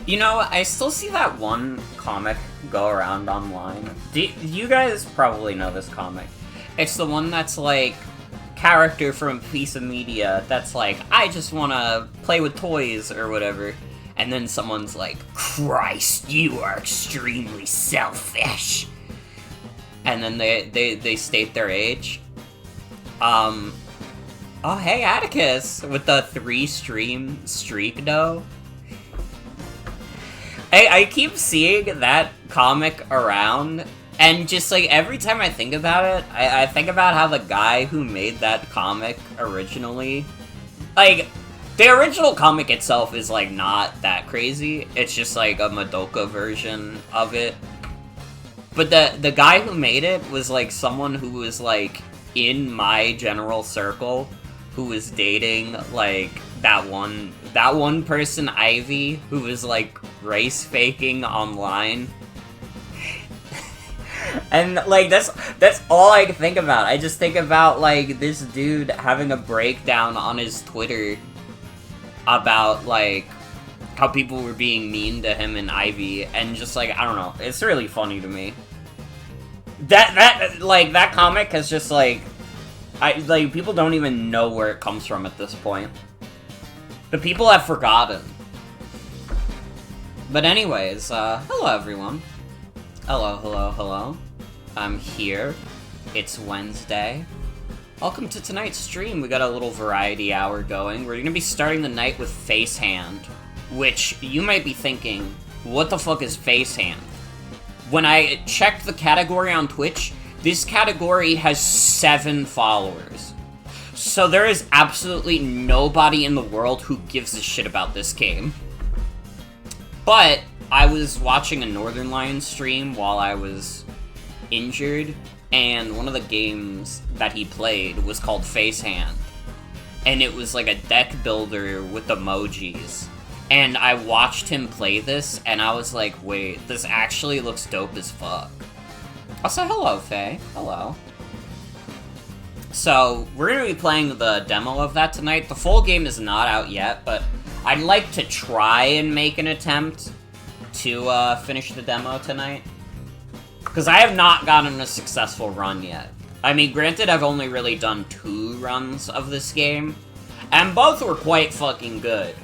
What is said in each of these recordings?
You know, I still see that one comic go around online. You guys probably know this comic. It's the one that's like, character from a piece of media that's like, I just want to play with toys or whatever. And then someone's like, Christ, you are extremely selfish. And then they state their age. Oh, hey, Atticus, with the 3-stream streak, though. I keep seeing that comic around, and just, like, every time I think about it, I think about how the guy who made that comic originally, like, the original comic itself is, like, not that crazy. It's just, like, a Madoka version of it. But the guy who made it was, like, someone who was, like, in my general circle, who was dating, like, that one person, Ivy, who was, like, race faking online. And, like, that's all I think about. I just think about, like, this dude having a breakdown on his Twitter about, like, how people were being mean to him and Ivy, and just, like, I don't know, it's really funny to me. That comic has just, like, people don't even know where it comes from at this point. The people have forgotten. But anyways, hello everyone. Hello. I'm here. It's Wednesday. Welcome to tonight's stream. We got a little variety hour going. We're gonna be starting the night with Facehand, which you might be thinking, what the fuck is Facehand? When I checked the category on Twitch, this category has 7 followers. So there is absolutely nobody in the world who gives a shit about this game. But I was watching a Northern Lion stream while I was injured, and one of the games that he played was called Facehand. And it was like a deck builder with emojis. And I watched him play this, and I was like, wait, this actually looks dope as fuck. Also, hello, Faye. Hello. So, we're gonna be playing the demo of that tonight. The full game is not out yet, but I'd like to try and make an attempt to finish the demo tonight. Because I have not gotten a successful run yet. I mean, granted, I've only really done 2 runs of this game, and both were quite fucking good.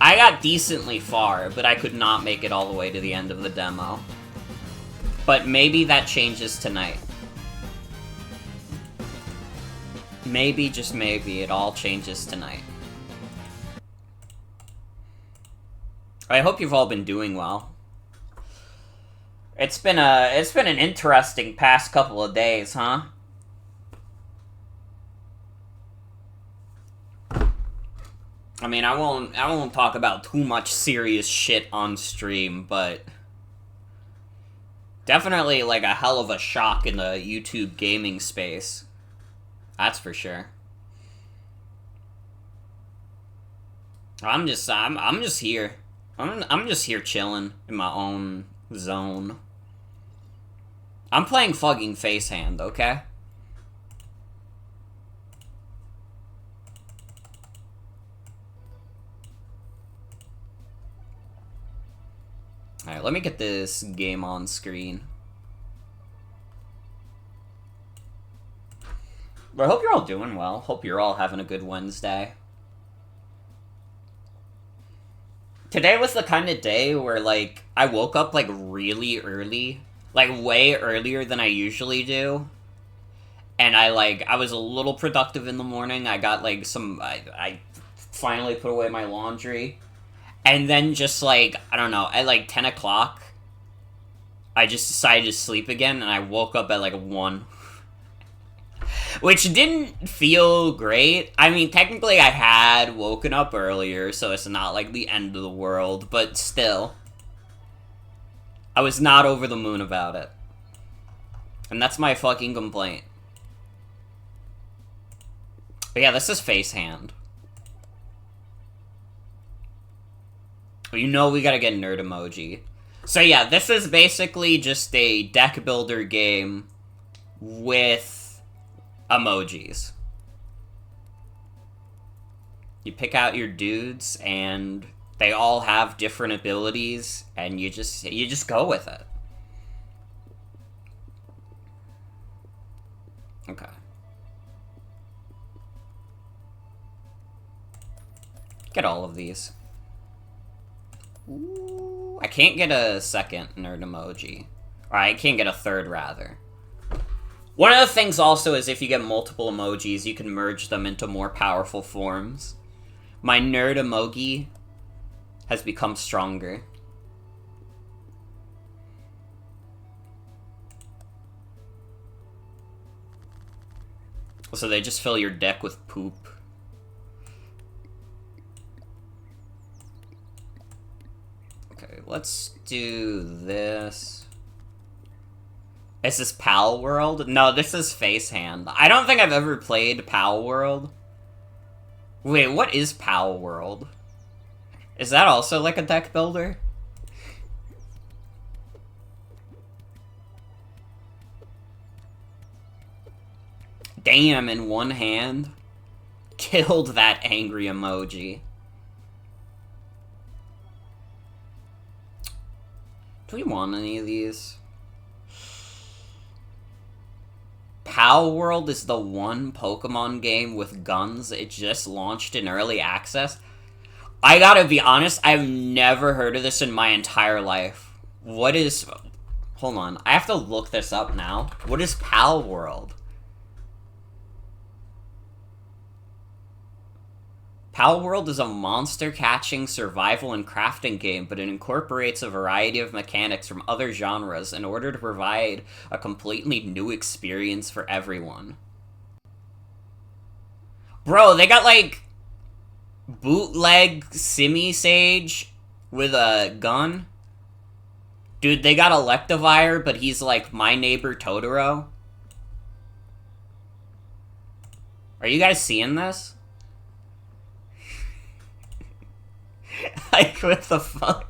I got decently far, but I could not make it all the way to the end of the demo. But maybe that changes tonight. Maybe, just maybe, it all changes tonight. I hope you've all been doing well. It's been an interesting past couple of days, huh? I mean, I won't talk about too much serious shit on stream, but definitely like a hell of a shock in the YouTube gaming space. That's for sure. I'm just here. I'm just here chilling in my own zone. I'm playing fucking Facehand, okay? Alright, let me get this game on screen. But I hope you're all doing well. Hope you're all having a good Wednesday. Today was the kind of day where, like, I woke up, like, really early. Like, way earlier than I usually do. And I was a little productive in the morning. I got, like, I finally put away my laundry. And then just, like, I don't know, at, like, 10 o'clock, I just decided to sleep again, and I woke up at, like, 1. Which didn't feel great. I mean, technically I had woken up earlier, so it's not, like, the end of the world, but still. I was not over the moon about it. And that's my fucking complaint. But yeah, this is Facehand. You know we gotta get nerd emoji. So yeah, this is basically just a deck builder game with emojis. You pick out your dudes, and They all have different abilities, and you just go with it. Okay. Get all of these. Ooh, I can't get a second nerd emoji. Or I can't get a third, rather. One of the things also is if you get multiple emojis, you can merge them into more powerful forms. My nerd emoji has become stronger. So they just fill your deck with poop. Okay, let's do this. Is this Pal World? No, this is Facehand. I don't think I've ever played Pal World. Wait, what is Pal World? Is that also like a deck builder? Damn, in one hand. Killed that angry emoji. Do we want any of these? Pal World is the one Pokemon game with guns. It just launched in early access. I gotta be honest, I've never heard of this in my entire life. What is... Hold on, I have to look this up now. What is Pal World? Pal World is a monster-catching survival and crafting game, but it incorporates a variety of mechanics from other genres in order to provide a completely new experience for everyone. Bro, they got, like, bootleg Simi-Sage with a gun. Dude, they got Electivire, but he's, like, My Neighbor Totoro. Are you guys seeing this? Like, what the fuck?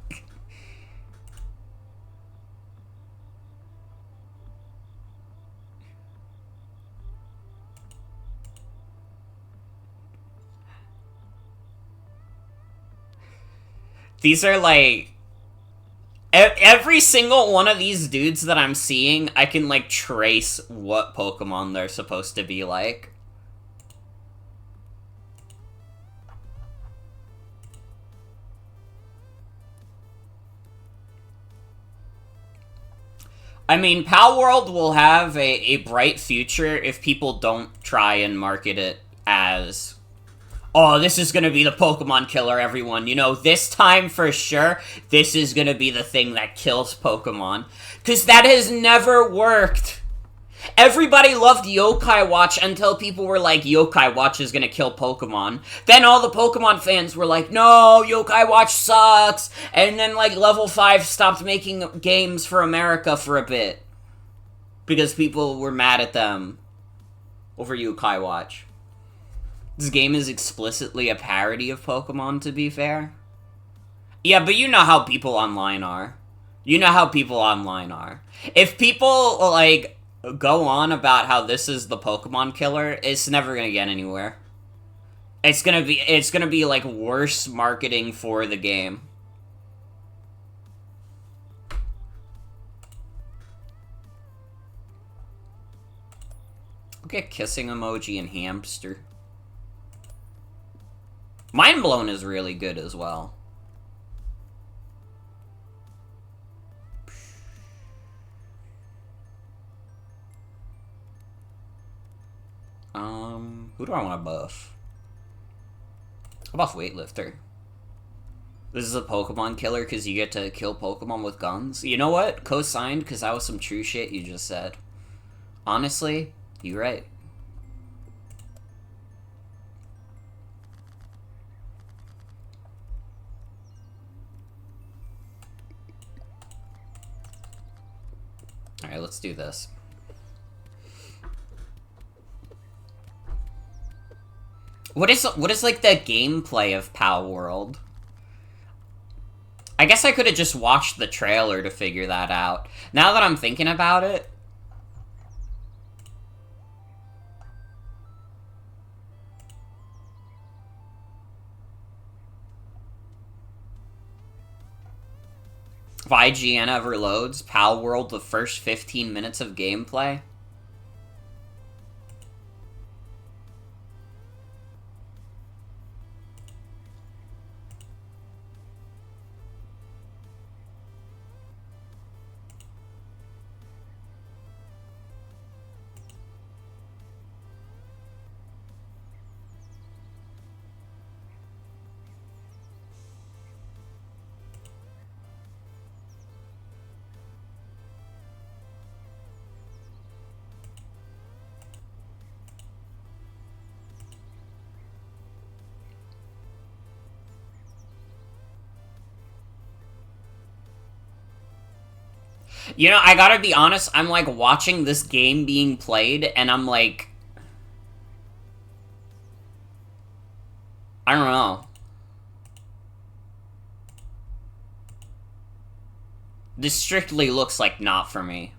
These are, like... Every single one of these dudes that I'm seeing, I can, like, trace what Pokemon they're supposed to be like. I mean, Pal World will have a bright future if people don't try and market it as, oh, this is gonna be the Pokemon killer, everyone. You know, this time for sure, this is gonna be the thing that kills Pokemon. Because that has never worked. Everybody loved Yokai Watch until people were like, Yokai Watch is gonna kill Pokemon. Then all the Pokemon fans were like, no, Yokai Watch sucks. And then, like, Level 5 stopped making games for America for a bit. Because people were mad at them over Yokai Watch. This game is explicitly a parody of Pokemon, to be fair. Yeah, but you know how people online are. You know how people online are. If people, like... go on about how this is the Pokemon killer, it's never gonna get anywhere. It's gonna be like worse marketing for the game. Look at kissing emoji and hamster. Mind Blown is really good as well. Who do I want to buff? I'll buff Weightlifter. This is a Pokemon killer because you get to kill Pokemon with guns. You know what? Co-signed, because that was some true shit you just said. Honestly, you're right. Alright, let's do this. What is like the gameplay of Pal World? I guess I could have just watched the trailer to figure that out. Now that I'm thinking about it... If IGN ever loads, Pal World, the first 15 minutes of gameplay. You know, I gotta be honest, I'm like watching this game being played, and I'm like, I don't know. This strictly looks like not for me.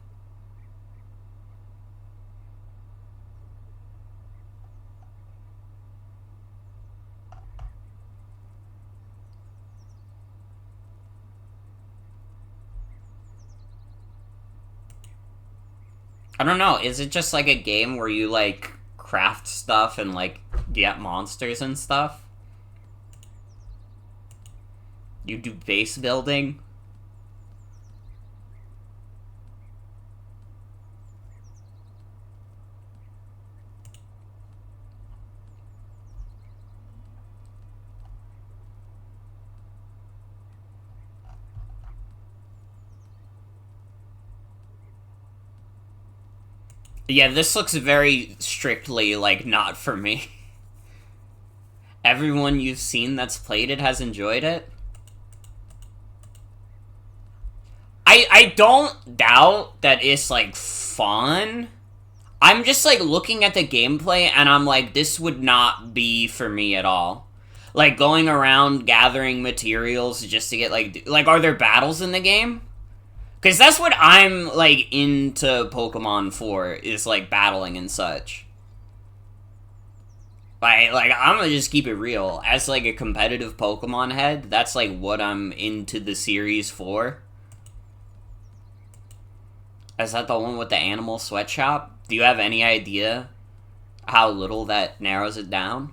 I don't know, is it just like a game where you like craft stuff and like get monsters and stuff? You do base building? Yeah, this looks very strictly, like, not for me. Everyone you've seen that's played it has enjoyed it? I don't doubt that it's, like, fun. I'm just, like, looking at the gameplay, and I'm like, this would not be for me at all. Like, going around gathering materials just to get, like, are there battles in the game? Because that's what I'm, like, into Pokemon for, is, like, battling and such. Like, I'm gonna just keep it real. As, like, a competitive Pokemon head, that's, like, what I'm into the series for. Is that the one with the animal sweatshop? Do you have any idea how little that narrows it down?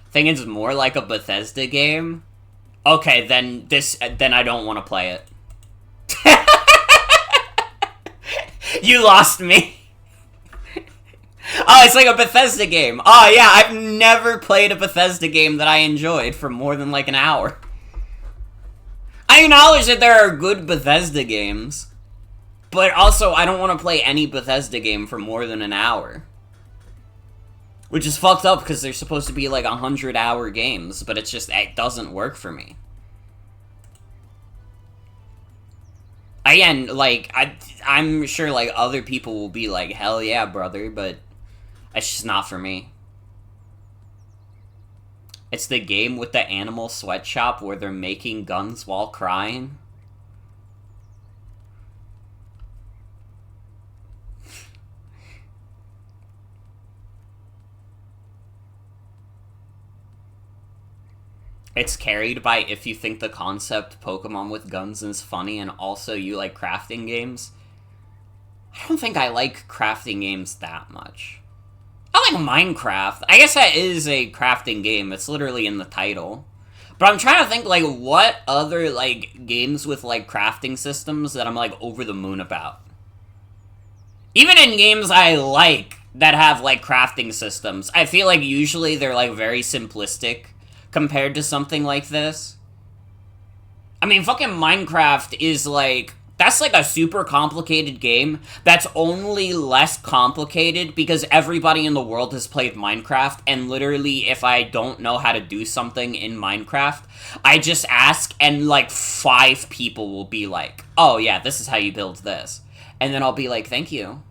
I think it's more like a Bethesda game. Okay, then I don't want to play it. You lost me. Oh, it's like a Bethesda game. Oh, yeah, I've never played a Bethesda game that I enjoyed for more than, like, an hour. I acknowledge that there are good Bethesda games, but also I don't want to play any Bethesda game for more than an hour. Which is fucked up, because they're supposed to be, like, 100-hour games, but it's just, it doesn't work for me. Again, like, I'm sure, like, other people will be like, hell yeah, brother, but it's just not for me. It's the game with the animal sweatshop where they're making guns while crying. It's carried by if you think the concept Pokemon with guns is funny and also you like crafting games. I don't think I like crafting games that much. I like Minecraft. I guess that is a crafting game. It's literally in the title. But I'm trying to think, like, what other, like, games with, like, crafting systems that I'm, like, over the moon about. Even in games I like that have, like, crafting systems, I feel like usually they're, like, very simplistic compared to something like this. I mean, fucking Minecraft is, like, that's, like, a super complicated game that's only less complicated because everybody in the world has played Minecraft, and literally, if I don't know how to do something in Minecraft, I just ask, and, like, 5 people will be like, oh, yeah, this is how you build this. And then I'll be like, thank you.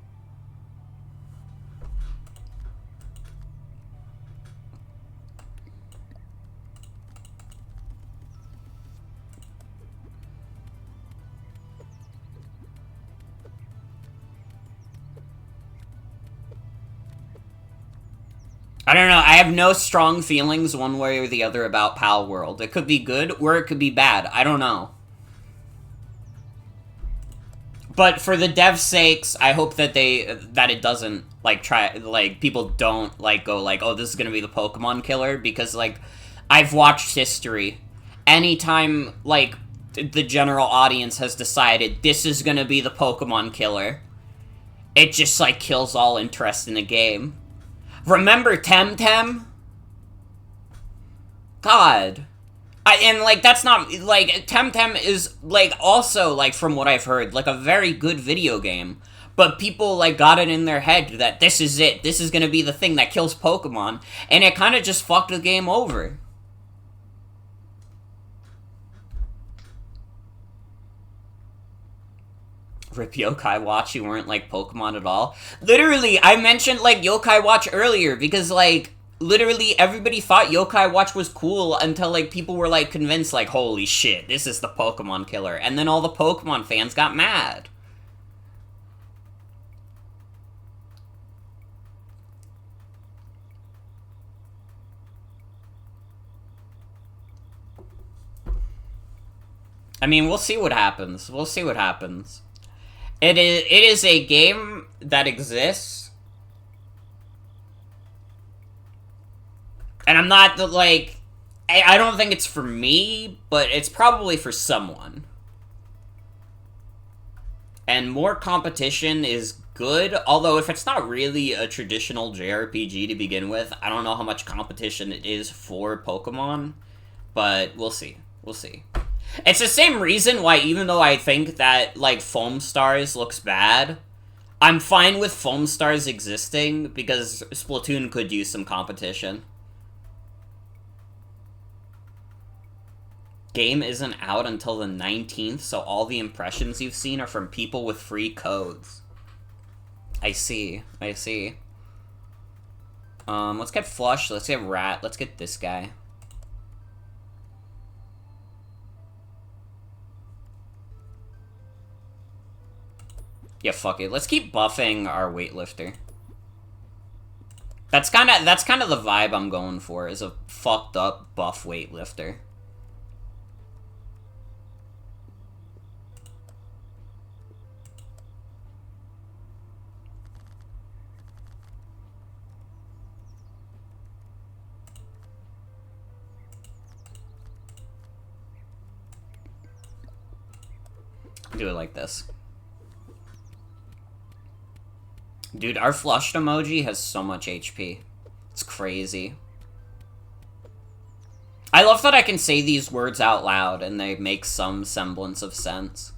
I don't know, I have no strong feelings one way or the other about Pal World. It could be good, or it could be bad. I don't know. But for the devs' sakes, I hope that it doesn't, like, people don't, like, go, like, oh, this is gonna be the Pokemon killer, because, like, I've watched history. Anytime, like, the general audience has decided this is gonna be the Pokemon killer, it just, like, kills all interest in the game. Remember Temtem? God. And, like, that's not, like, Temtem is, like, also, like, from what I've heard, like, a very good video game. But people, like, got it in their head that this is it. This is gonna be the thing that kills Pokemon. And it kind of just fucked the game over. Rip Yokai Watch, you weren't, like, Pokemon at all. Literally, I mentioned, like, Yokai Watch earlier because, like, literally everybody thought Yokai Watch was cool until, like, people were, like, convinced, like, holy shit, this is the Pokemon killer. And then all the Pokemon fans got mad. I mean, we'll see what happens. We'll see what happens. It is a game that exists. And I'm not, like... I don't think it's for me, but it's probably for someone. And more competition is good, although if it's not really a traditional JRPG to begin with, I don't know how much competition it is for Pokemon, but we'll see. We'll see. It's the same reason why, even though I think that, like, Foam Stars looks bad, I'm fine with Foam Stars existing, because Splatoon could use some competition. Game isn't out until the 19th, so all the impressions you've seen are from people with free codes. I see. I see. Let's get Flush, let's get Rat, let's get this guy. Yeah, fuck it. Let's keep buffing our weightlifter. That's kind of the vibe I'm going for, is a fucked up buff weightlifter. Do it like this. Dude, our flushed emoji has so much HP. It's crazy. I love that I can say these words out loud and they make some semblance of sense.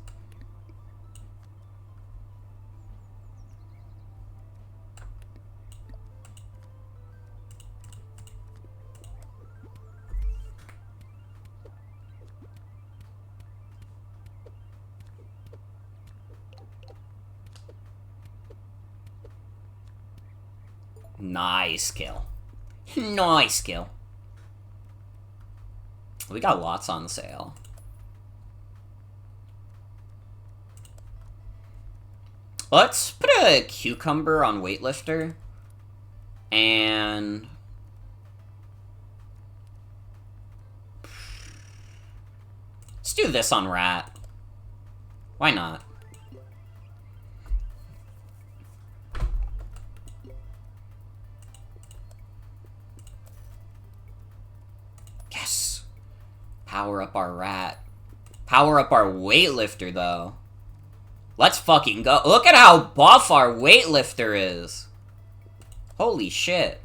Nice kill. Nice kill. We got lots on sale. Let's put a cucumber on weightlifter. And... let's do this on Rat. Why not? Yes! Power up our Rat. Power up our weightlifter, though. Let's fucking go. Look at how buff our weightlifter is. Holy shit.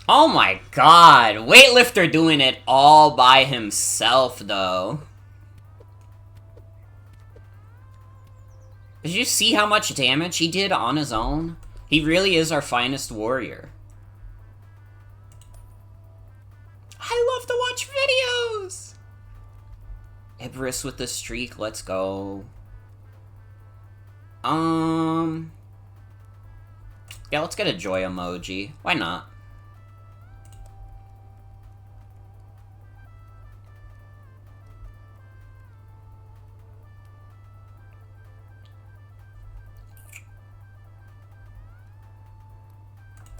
Oh my god. Weightlifter doing it all by himself, though. Did you see how much damage he did on his own? He really is our finest warrior. I love to watch videos! Ibris with the streak, let's go. Yeah, let's get a joy emoji. Why not?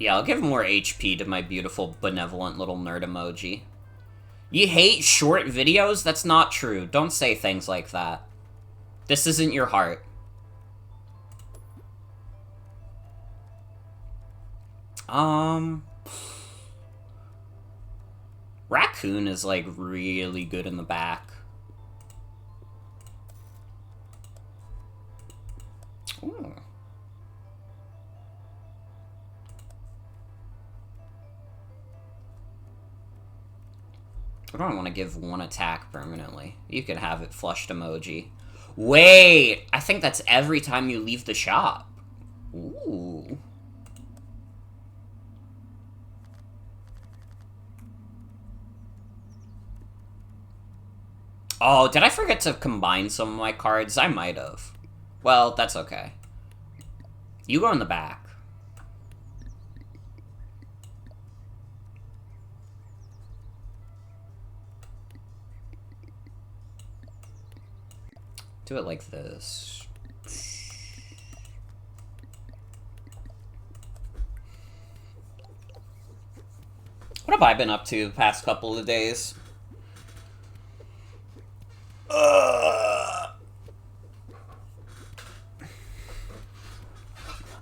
Yeah, I'll give more HP to my beautiful, benevolent little nerd emoji. You hate short videos? That's not true. Don't say things like that. This isn't your heart. Raccoon is, like, really good in the back. Ooh. I don't want to give one attack permanently. You could have it flushed emoji. Wait! I think that's every time you leave the shop. Ooh. Oh, did I forget to combine some of my cards? I might have. Well, that's okay. You go in the back. Do it like this. What have I been up to the past couple of days?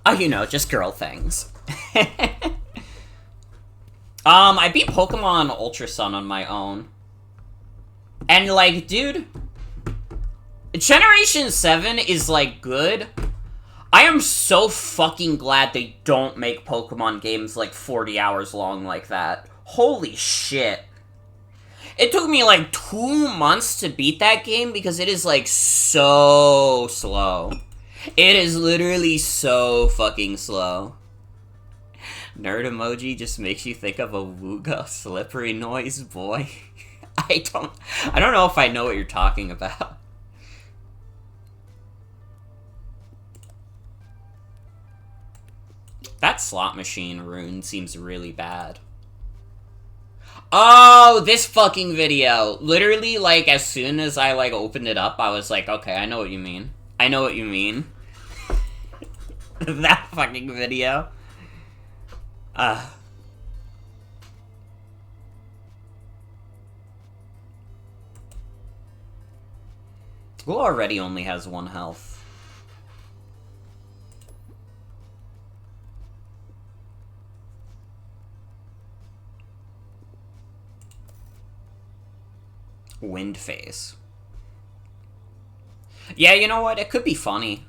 Oh, you know, just girl things. I beat Pokemon Ultra Sun on my own. And, like, dude, Generation 7 is, like, good. I am so fucking glad they don't make Pokemon games, like, 40 hours long like that. Holy shit. It took me, like, 2 months to beat that game because it is, like, so slow. It is literally so fucking slow. Nerd emoji just makes you think of a Wooga slippery noise, boy. I don't know if I know what you're talking about. That slot machine rune seems really bad. Oh, this fucking video. Literally, like, as soon as I, like, opened it up, I was like, okay, I know what you mean. I know what you mean. That fucking video. Who already only has 1 health? Wind face. Yeah, you know what? It could be funny.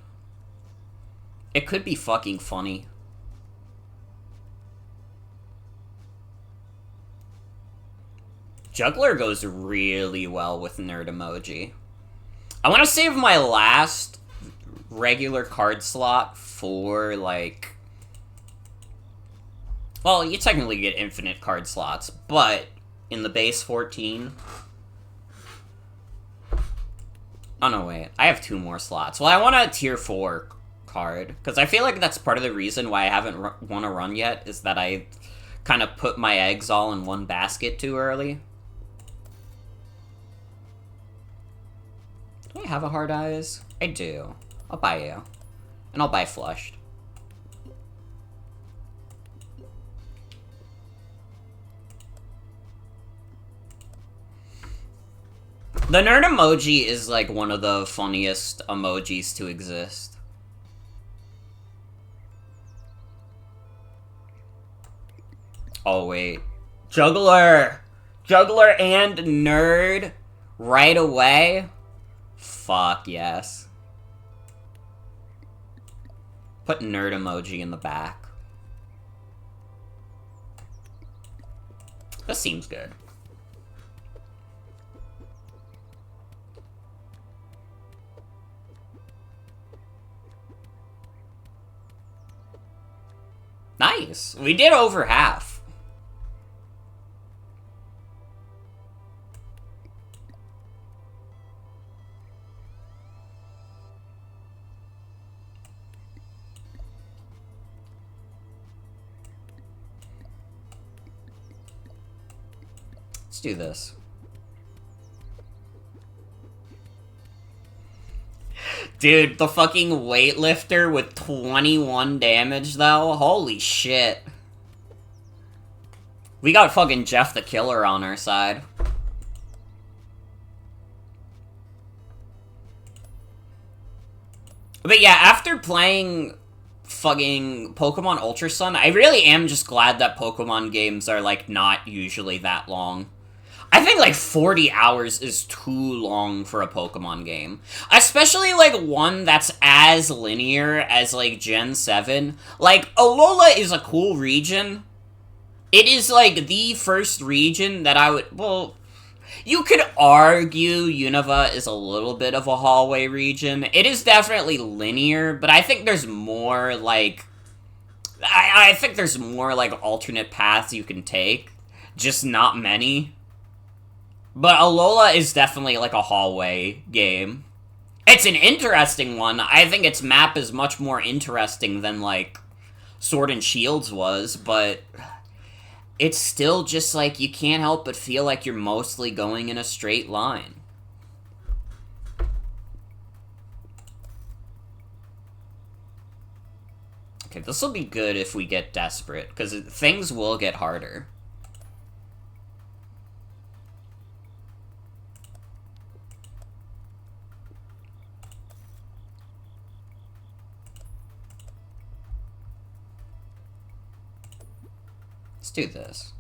It could be fucking funny. Juggler goes really well with nerd emoji. I want to save my last regular card slot for, like... Well, you technically get infinite card slots, but in the base 14... Oh, no, wait. I have 2 more slots. Well, I want a tier 4 card, because I feel like that's part of the reason why I haven't won a run yet, is that I kind of put my eggs all in one basket too early. Do I have a hard eyes? I do. I'll buy you. And I'll buy flushed. The nerd emoji is, like, one of the funniest emojis to exist. Oh, wait. Juggler! Juggler and nerd right away? Fuck yes. Put nerd emoji in the back. That seems good. Nice. We did over half. Let's do this. Dude, the fucking weightlifter with 21 damage, though? Holy shit. We got fucking Jeff the Killer on our side. But yeah, after playing fucking Pokemon Ultra Sun, I really am just glad that Pokemon games are, like, not usually that long. I think, like, 40 hours is too long for a Pokemon game. Especially, like, one that's as linear as, like, Gen 7. Like, Alola is a cool region. It is, like, the first region that I would... Well, you could argue Unova is a little bit of a hallway region. It is definitely linear, but I think there's more, like... I think there's more, like, alternate paths you can take. Just not many. But Alola is definitely, like, a hallway game. It's an interesting one. I think its map is much more interesting than, like, Sword and Shields was, but... It's still just, like, you can't help but feel like you're mostly going in a straight line. Okay, this will be good if we get desperate, because things will get harder. Let's do this.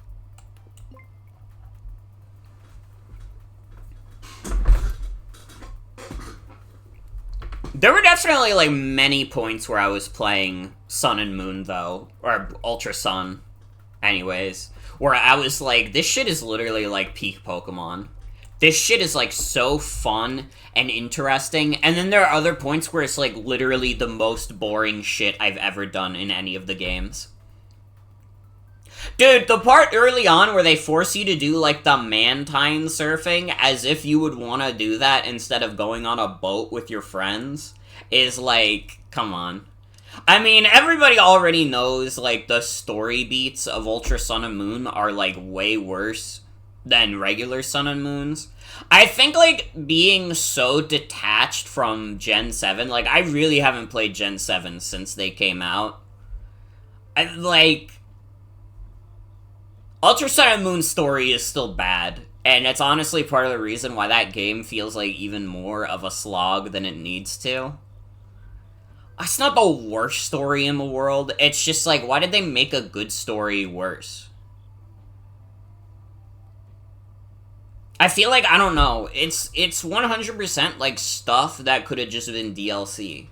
There were definitely, like, many points where I was playing Sun and Moon, though. Or Ultra Sun. Anyways. Where I was like, this shit is literally, like, peak Pokemon. This shit is, like, so fun and interesting. And then there are other points where it's, like, literally the most boring shit I've ever done in any of the games. Dude, the part early on where they force you to do, like, the Mantine surfing as if you would want to do that instead of going on a boat with your friends is, like, come on. I mean, everybody already knows, like, the story beats of Ultra Sun and Moon are, like, way worse than regular Sun and Moons. I think, like, being so detached from Gen 7, like, I really haven't played Gen 7 since they came out. Ultra Sun and Moon's story is still bad, and it's honestly part of the reason why that game feels like even more of a slog than it needs to. It's not the worst story in the world, it's just like, why did they make a good story worse? I feel like, I don't know, it's 100% like stuff that could have just been DLC.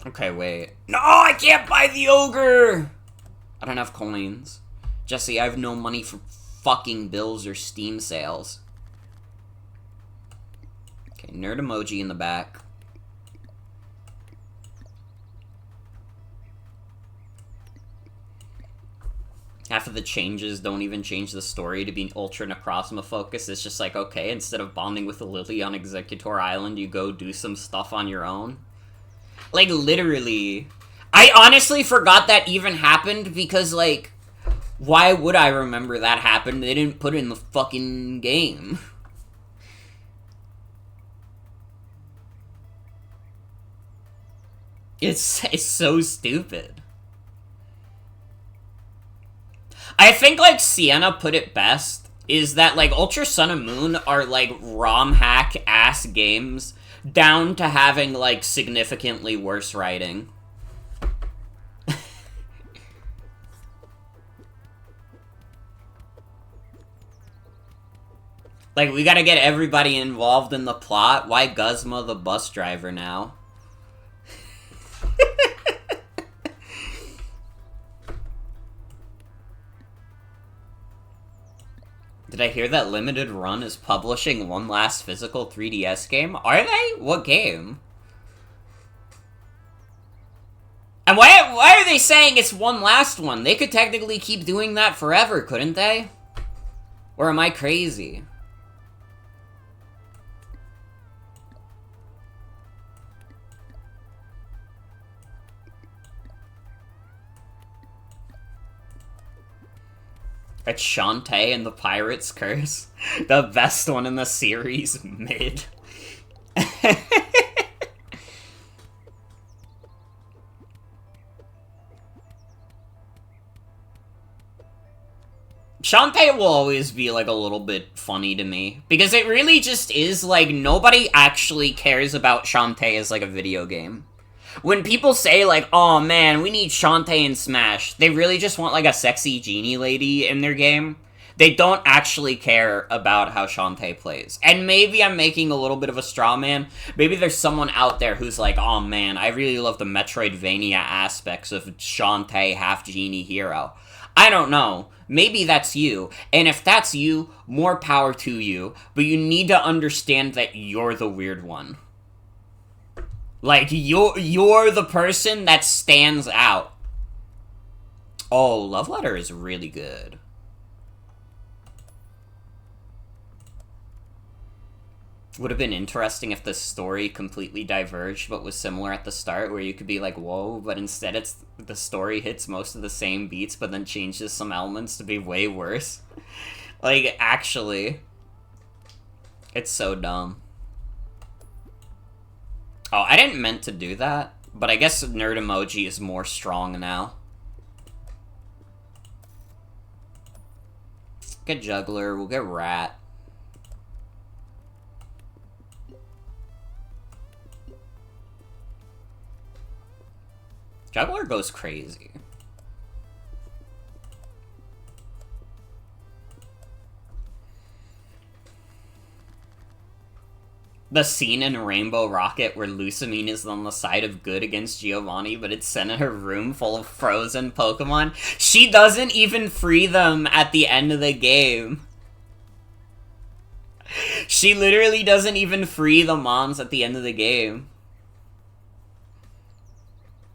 Okay, wait. No, I can't buy the ogre! I don't have coins. Jesse, I have no money for fucking bills or Steam sales. Okay, nerd emoji in the back. Half of the changes don't even change the story to be ultra Necrozma focused. It's just like, okay, instead of bonding with Lily on Executor Island, you go do some stuff on your own. Like, literally. I honestly forgot that even happened because, like, why would I remember that happened? They didn't put it in the fucking game. It's so stupid. I think, like, Sienna put it best, is that, like, Ultra Sun and Moon are, like, ROM hack-ass games down to having, like, significantly worse writing. Like, we gotta get everybody involved in the plot. Why Guzma the bus driver now? Did I hear that Limited Run is publishing one last physical 3DS game? Are they? What game? And why are they saying it's one last one? They could technically keep doing that forever, couldn't they? Or am I crazy? It's Shantae and the Pirate's Curse. The best one in the series, mid. Shantae will always be, like, a little bit funny to me. Because it really just is, like, nobody actually cares about Shantae as, like, a video game. When people say, like, oh man, we need Shantae in Smash, they really just want, like, a sexy genie lady in their game. They don't actually care about how Shantae plays. And maybe I'm making a little bit of a straw man. Maybe there's someone out there who's like, oh man, I really love the Metroidvania aspects of Shantae half-genie hero. I don't know. Maybe that's you. And if that's you, more power to you. But you need to understand that you're the weird one. Like, you're the person that stands out. Oh, Love Letter is really good. Would have been interesting if the story completely diverged, but was similar at the start, where you could be like, whoa, but instead it's the story hits most of the same beats, but then changes some elements to be way worse. Like, actually. It's so dumb. Oh, I didn't meant to do that, but I guess Nerd Emoji is more strong now. Get Juggler, we'll get Rat. Juggler goes crazy. The scene in Rainbow Rocket where Lucamine is on the side of good against Giovanni, but it's sent in her room full of frozen Pokemon. She doesn't even free them at the end of the game. She literally doesn't even free the mons at the end of the game.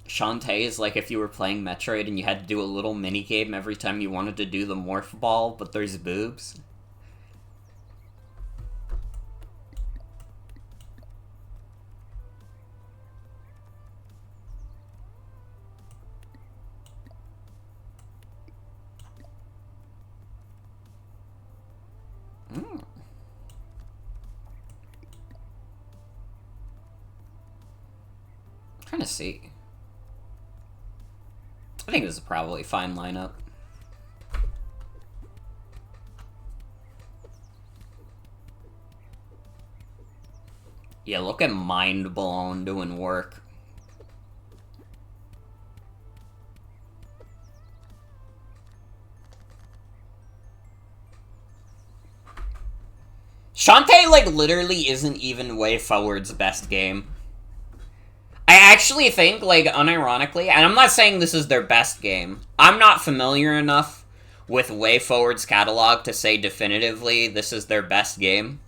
Shantae is like if you were playing Metroid and you had to do a little minigame every time you wanted to do the Morph Ball, but there's boobs. I'm trying to see. I think this is probably a fine lineup. Yeah, look at Mind Blown doing work. Shantae, like, literally isn't even WayForward's best game. I actually think, like, unironically, and I'm not saying this is their best game. I'm not familiar enough with WayForward's catalog to say definitively this is their best game.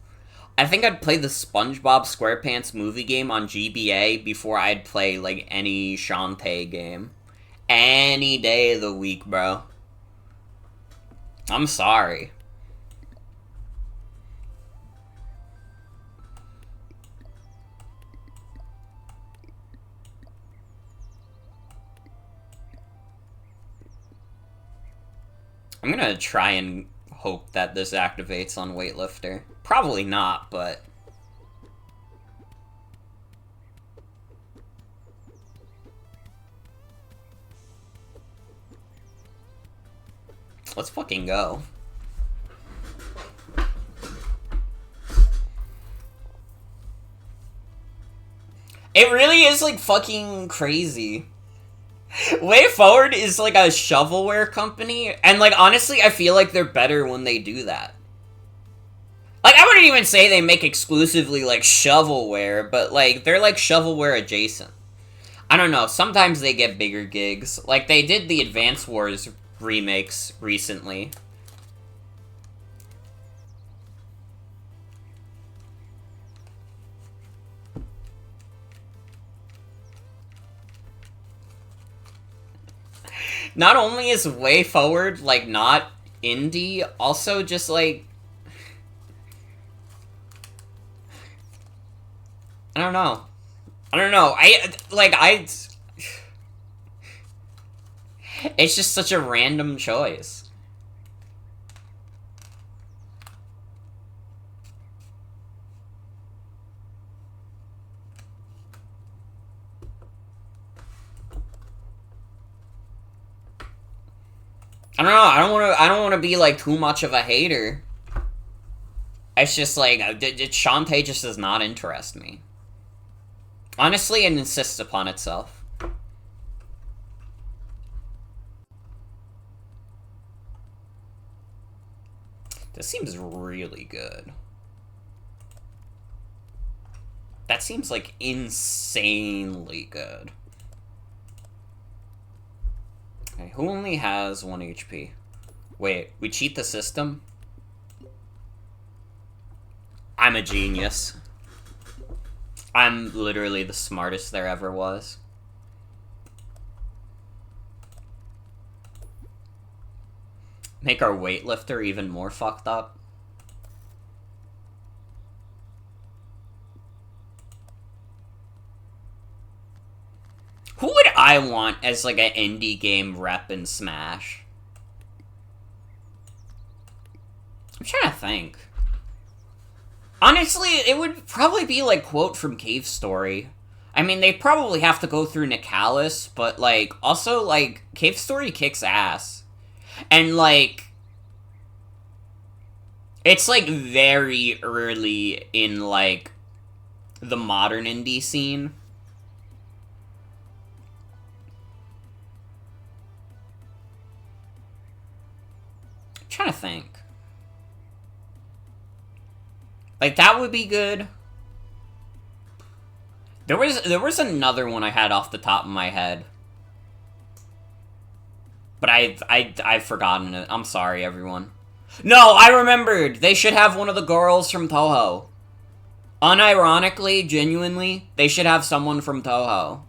I think I'd play the SpongeBob SquarePants movie game on GBA before I'd play, like, any Shantae game. Any day of the week, bro. I'm sorry. I'm gonna try and hope that this activates on Weightlifter. Probably not, but... let's fucking go. It really is, like, fucking crazy. WayForward is, like, a shovelware company, and, like, honestly, I feel like they're better when they do that. Like, I wouldn't even say they make exclusively, like, shovelware, but, like, they're, like, shovelware adjacent. I don't know, sometimes they get bigger gigs. Like, they did the Advance Wars remakes recently. Not only is WayForward, like, not indie, also just, like... I don't know. It's just such a random choice. I don't know. I don't want to be like too much of a hater. It's just like Shantae just does not interest me. Honestly, it insists upon itself. This seems really good. That seems like insanely good. Okay, who only has 1 HP? Wait, we cheat the system? I'm a genius. I'm literally the smartest there ever was. Make our weightlifter even more fucked up. Who would I want as like an indie game rep in Smash? I'm trying to think. Honestly, it would probably be like Quote from Cave Story. I mean, they probably have to go through Nicalis, but like, also like, Cave Story kicks ass. And like, it's like very early in like, the modern indie scene. I'm trying to think. Like, that would be good. There was another one I had off the top of my head. But I've forgotten it. I'm sorry, everyone. No, I remembered! They should have one of the girls from Toho. Unironically, genuinely, they should have someone from Toho.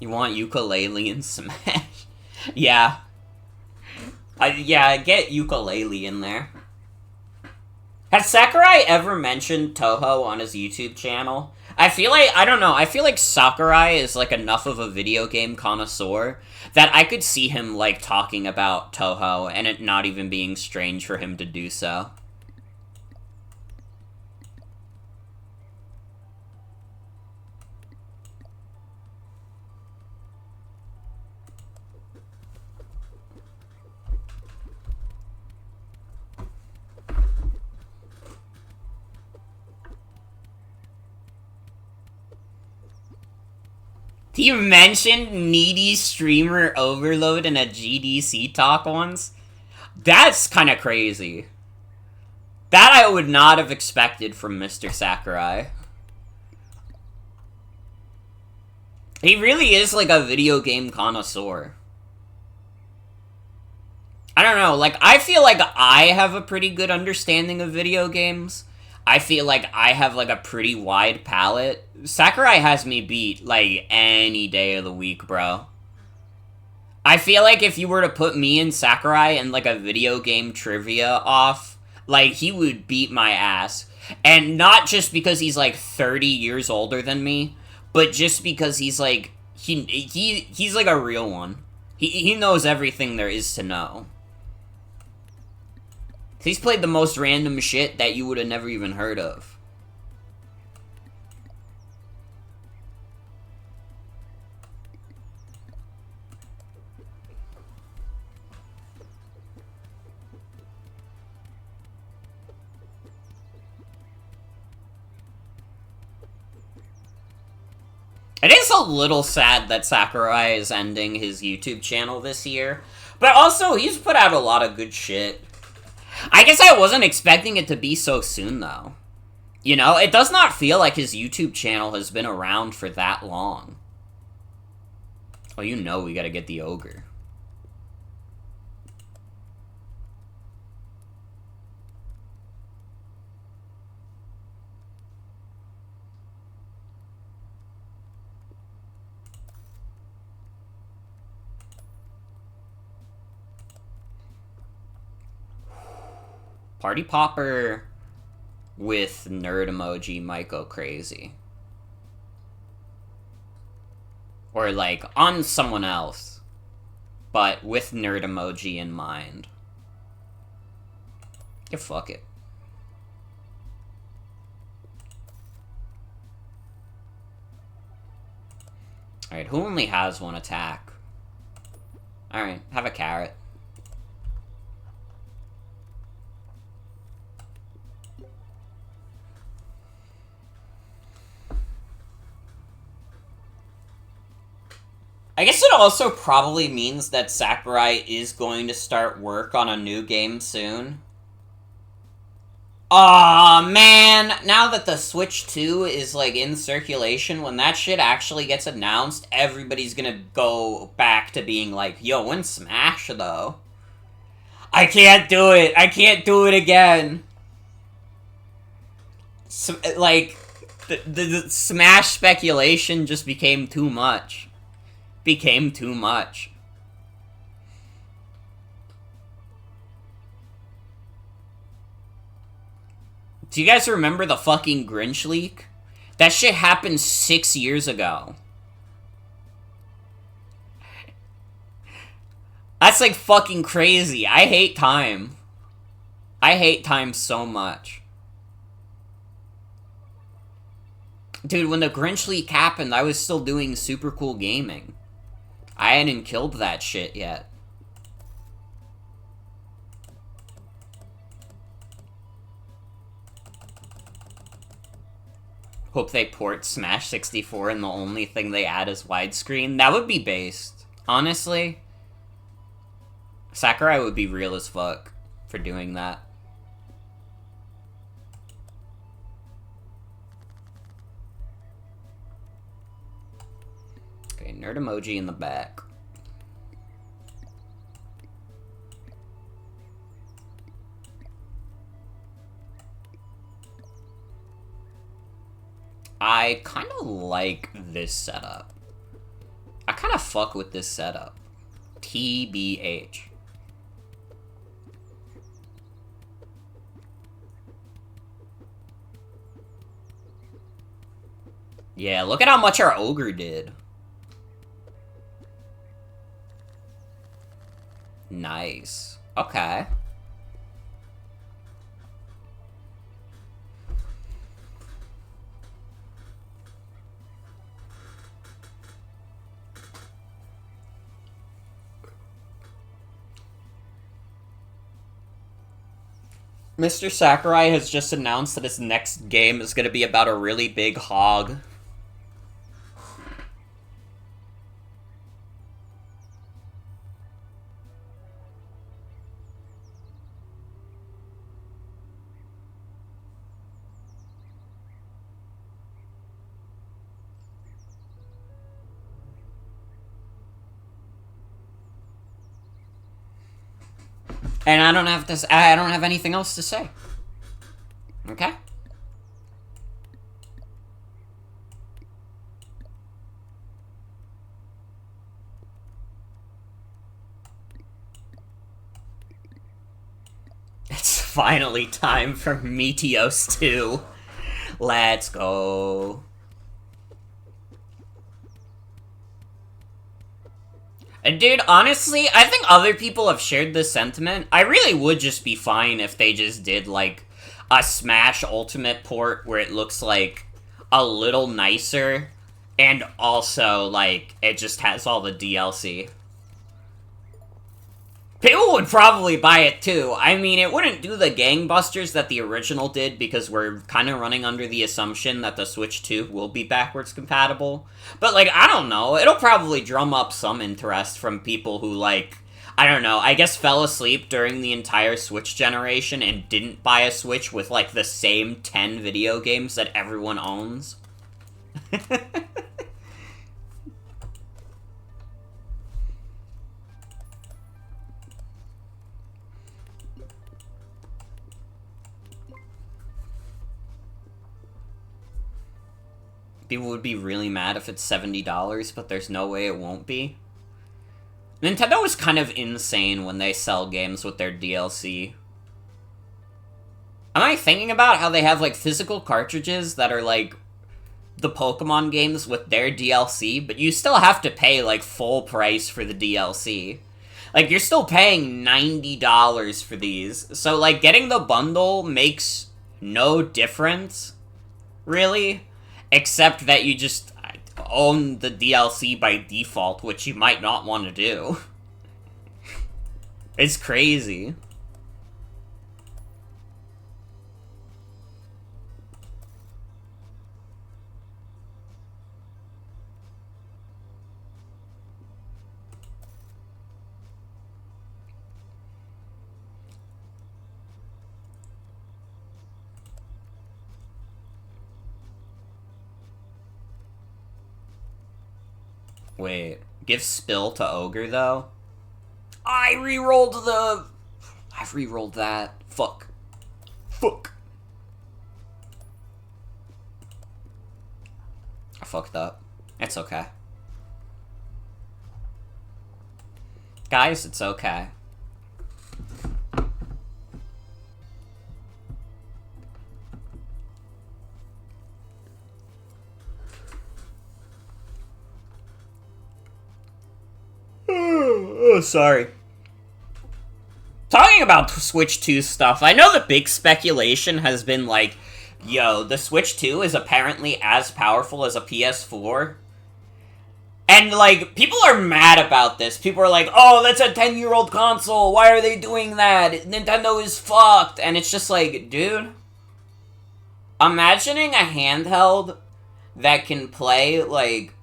You want ukulele in Smash? Yeah. Yeah, get ukulele in there. Has Sakurai ever mentioned Toho on his YouTube channel? I feel like, I don't know, I feel like Sakurai is like enough of a video game connoisseur that I could see him like talking about Toho and it not even being strange for him to do so. You mentioned needy streamer overload in a GDC talk once? That's kind of crazy. That I would not have expected from Mr. Sakurai. He really is like a video game connoisseur. I don't know, like, I feel like I have a pretty good understanding of video games. I feel like I have, like, a pretty wide palette. Sakurai has me beat, like, any day of the week, bro. I feel like if you were to put me and Sakurai in, like, a video game trivia off, like, he would beat my ass. And not just because he's, like, 30 years older than me, but just because he's, like, he's like, a real one. He knows everything there is to know. He's played the most random shit that you would have never even heard of. It is a little sad that Sakurai is ending his YouTube channel this year, but also he's put out a lot of good shit. I guess I wasn't expecting it to be so soon, though. You know, it does not feel like his YouTube channel has been around for that long. Oh, you know we gotta get the ogre. Party Popper with nerd emoji might go crazy. Or, like, on someone else. But with nerd emoji in mind. Yeah, fuck it. Alright, who only has one attack? Alright, have a carrot. I guess it also probably means that Sakurai is going to start work on a new game soon. Aw, man! Now that the Switch 2 is, like, in circulation, when that shit actually gets announced, everybody's gonna go back to being like, yo, when's Smash, though? I can't do it! I can't do it again! So, like, the Smash speculation just became too much. Became too much. Do you guys remember the fucking Grinch leak? That shit happened 6 years ago. That's like fucking crazy. I hate time. I hate time so much. Dude, when the Grinch leak happened, I was still doing super cool gaming. I hadn't killed that shit yet. Hope they port Smash 64 and the only thing they add is widescreen. That would be based. Honestly, Sakurai would be real as fuck for doing that. Okay, nerd emoji in the back. I kind of like this setup. I kind of fuck with this setup. TBH. Yeah, look at how much our ogre did. Nice. Okay. Mr. Sakurai has just announced that his next game is going to be about a really big hog. And I don't have anything else to say. Okay? It's finally time for Meteos 2. Let's go. Dude, honestly, I think other people have shared this sentiment. I really would just be fine if they just did, like, a Smash Ultimate port where it looks, like, a little nicer, and also, like, it just has all the DLC. People would probably buy it, too. I mean, it wouldn't do the gangbusters that the original did, because we're kind of running under the assumption that the Switch 2 will be backwards compatible. But, like, I don't know. It'll probably drum up some interest from people who, like, I don't know, I guess fell asleep during the entire Switch generation and didn't buy a Switch with, like, the same 10 video games that everyone owns. People would be really mad if it's $70, but there's no way it won't be. Nintendo is kind of insane when they sell games with their DLC. Am I thinking about how they have, like, physical cartridges that are, like, the Pokemon games with their DLC, but you still have to pay, like, full price for the DLC. Like, you're still paying $90 for these. So, like, getting the bundle makes no difference, really. Except that you just... own the DLC by default, which you might not want to do. It's crazy. Wait, give Spill to Ogre, though? I've re-rolled that. Fuck. I fucked up. It's okay. Guys, it's okay. Oh, sorry. Talking about Switch 2 stuff, I know the big speculation has been like, yo, the Switch 2 is apparently as powerful as a PS4. And, like, people are mad about this. People are like, oh, that's a 10-year-old console. Why are they doing that? Nintendo is fucked. And it's just like, dude, imagining a handheld that can play, like,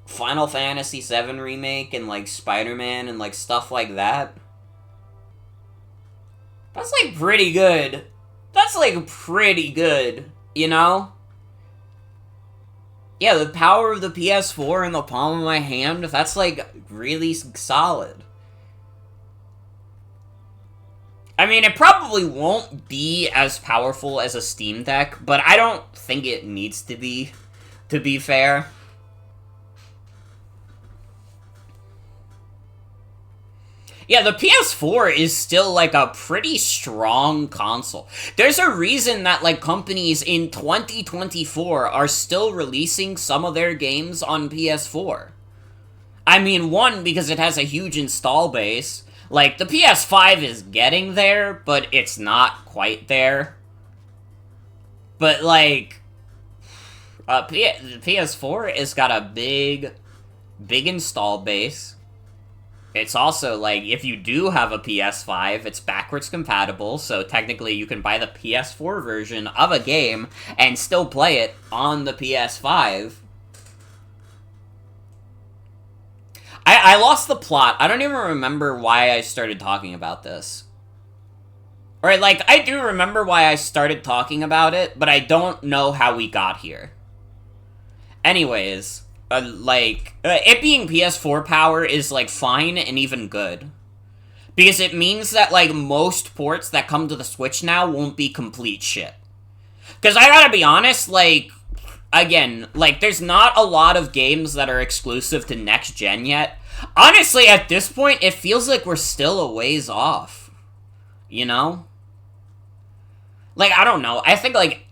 Final Fantasy VII Remake and, like, Spider-Man and, like, stuff like that. That's, like, pretty good. That's, like, pretty good, you know? Yeah, the power of the PS4 in the palm of my hand, that's, like, really solid. I mean, it probably won't be as powerful as a Steam Deck, but I don't think it needs to be fair. Yeah, the PS4 is still, like, a pretty strong console. There's a reason that, like, companies in 2024 are still releasing some of their games on PS4. I mean, one, because it has a huge install base. Like, the PS5 is getting there, but it's not quite there. But, like, the PS4 has got a big install base. It's also, like, if you do have a PS5, it's backwards compatible, so technically you can buy the PS4 version of a game and still play it on the PS5. I lost the plot. I don't even remember why I started talking about this. Or, like, I do remember why I started talking about it, but I don't know how we got here. Anyways, it being PS4 power is, like, fine and even good. Because it means that, like, most ports that come to the Switch now won't be complete shit. Because I gotta be honest, like, again, like, there's not a lot of games that are exclusive to next gen yet. Honestly, at this point, it feels like we're still a ways off. You know? Like, I don't know. I think, like,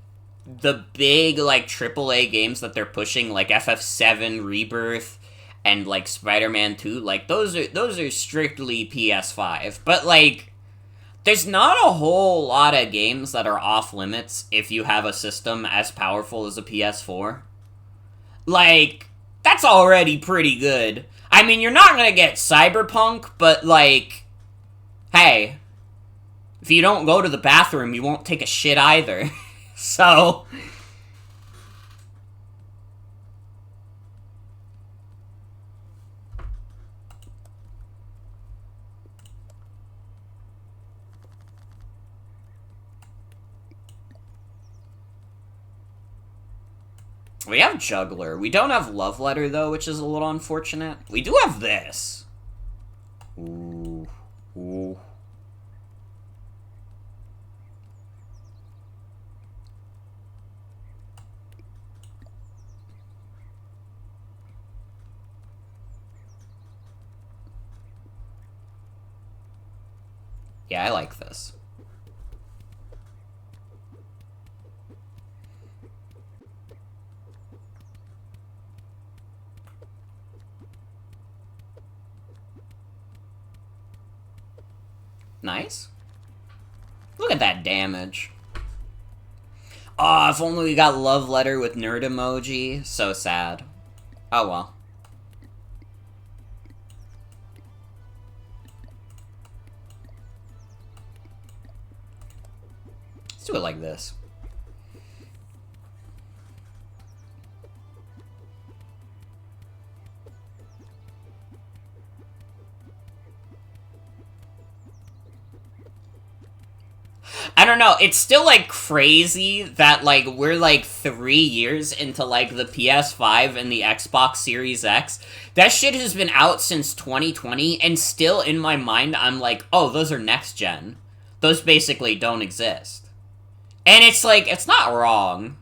the big, like, AAA games that they're pushing, like FF7 Rebirth and, like, Spider-Man 2, like, those are strictly PS5. But, like, there's not a whole lot of games that are off limits if you have a system as powerful as a PS4. Like, that's already pretty good. I mean, you're not gonna get Cyberpunk, but, like, hey, if you don't go to the bathroom, you won't take a shit either. So, we have Juggler. We don't have Love Letter, though, which is a little unfortunate. We do have this. Ooh. Ooh. Yeah, I like this. Nice. Look at that damage. Oh, if only we got Love Letter with nerd emoji. So sad. Oh well. Let's do it like this. I don't know, it's still, like, crazy that, like, we're, like, 3 years into, like, the PS5 and the Xbox Series X. That shit has been out since 2020, and still in my mind, I'm like, oh, those are next-gen. Those basically don't exist. And it's like, it's not wrong.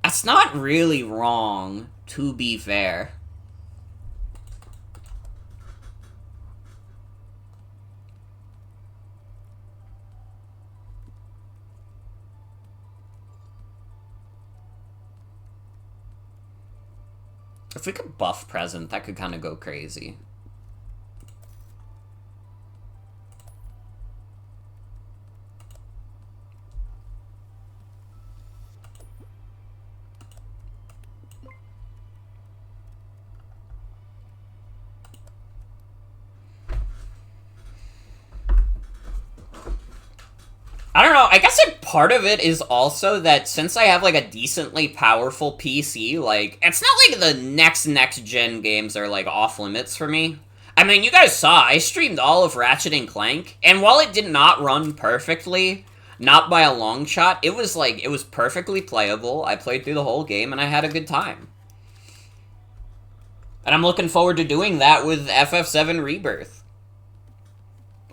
It's not really wrong, to be fair. If we could buff present, that could kind of go crazy. I don't know, I guess part of it is also that since I have, like, a decently powerful PC, like, it's not like the next-gen games are, like, off-limits for me. I mean, you guys saw, I streamed all of Ratchet and Clank, and while it did not run perfectly, not by a long shot, it was, like, it was perfectly playable, I played through the whole game, and I had a good time. And I'm looking forward to doing that with FF7 Rebirth.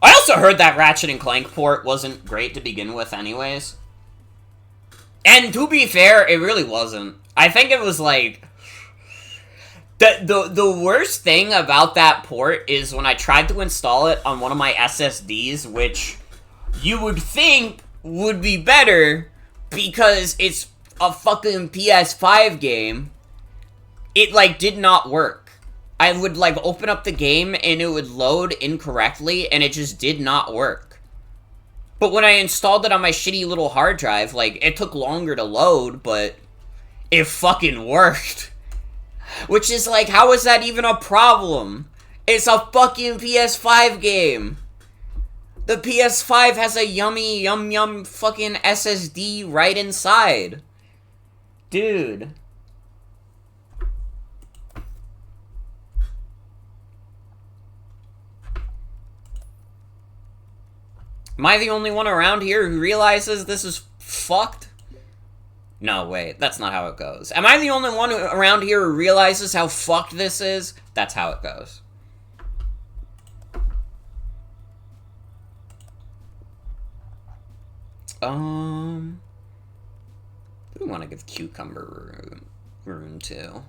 I also heard that Ratchet and Clank port wasn't great to begin with anyways. And to be fair, it really wasn't. I think it was like... The worst thing about that port is when I tried to install it on one of my SSDs, which you would think would be better because it's a fucking PS5 game, it, like, did not work. I would, like, open up the game, and it would load incorrectly, and it just did not work. But when I installed it on my shitty little hard drive, like, it took longer to load, but it fucking worked. Which is, like, how is that even a problem? It's a fucking PS5 game. The PS5 has a yummy, yum fucking SSD right inside. Dude. Am I the only one around here who realizes this is fucked? No, wait, that's not how it goes. Am I the only one around here who realizes how fucked this is? That's how it goes. Who do we want to give Cucumber Rune to?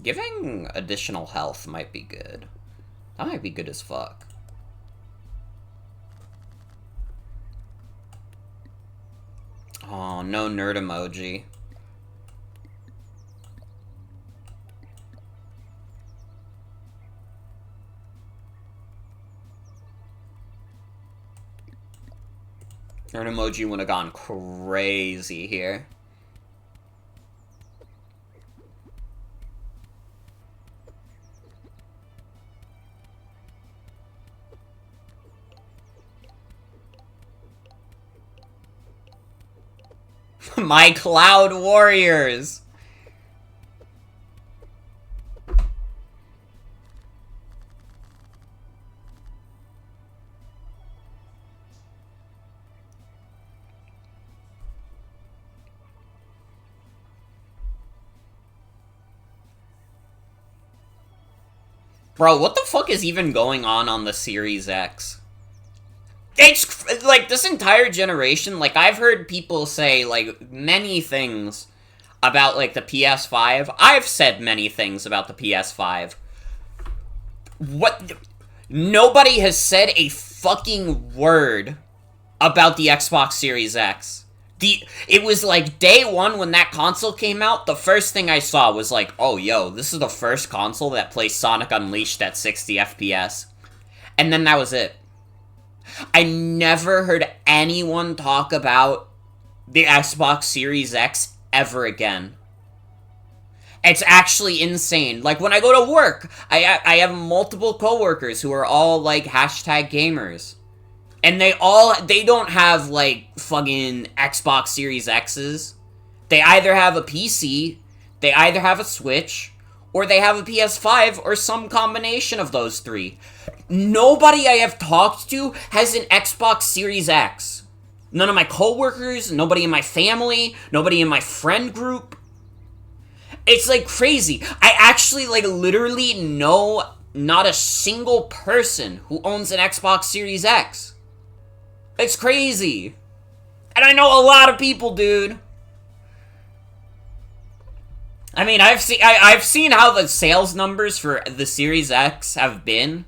Giving additional health might be good. That might be good as fuck. Oh, no nerd emoji. Nerd emoji would have gone crazy here. My Cloud Warriors! Bro, what the fuck is even going on the Series X? It's, like, this entire generation, like, I've heard people say, like, many things about, like, the PS5. I've said many things about the PS5. Nobody has said a fucking word about the Xbox Series X. It was, like, day one when that console came out, the first thing I saw was, like, oh, yo, this is the first console that plays Sonic Unleashed at 60 FPS. And then that was it. I never heard anyone talk about the Xbox Series X ever again. It's actually insane. Like, when I go to work, I have multiple coworkers who are all, like, hashtag gamers. And they don't have, like, fucking Xbox Series X's. They either have a PC, they either have a Switch, or they have a PS5, or some combination of those three. Nobody I have talked to has an Xbox Series X. None of my coworkers, nobody in my family, nobody in my friend group. It's, like, crazy. I actually, like, literally know not a single person who owns an Xbox Series X. It's crazy. And I know a lot of people, dude. I mean, I've seen how the sales numbers for the Series X have been.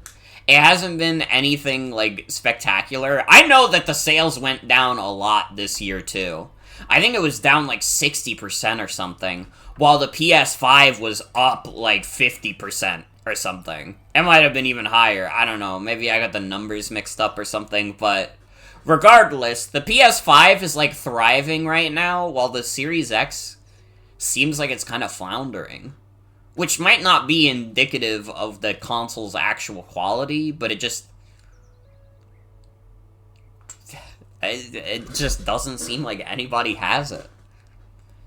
It hasn't been anything, like, spectacular. I know that the sales went down a lot this year, too. I think it was down, like, 60% or something, while the PS5 was up, like, 50% or something. It might have been even higher. I don't know. Maybe I got the numbers mixed up or something, but regardless, the PS5 is, like, thriving right now, while the Series X seems like it's kind of floundering. Which might not be indicative of the console's actual quality, but it just doesn't seem like anybody has it.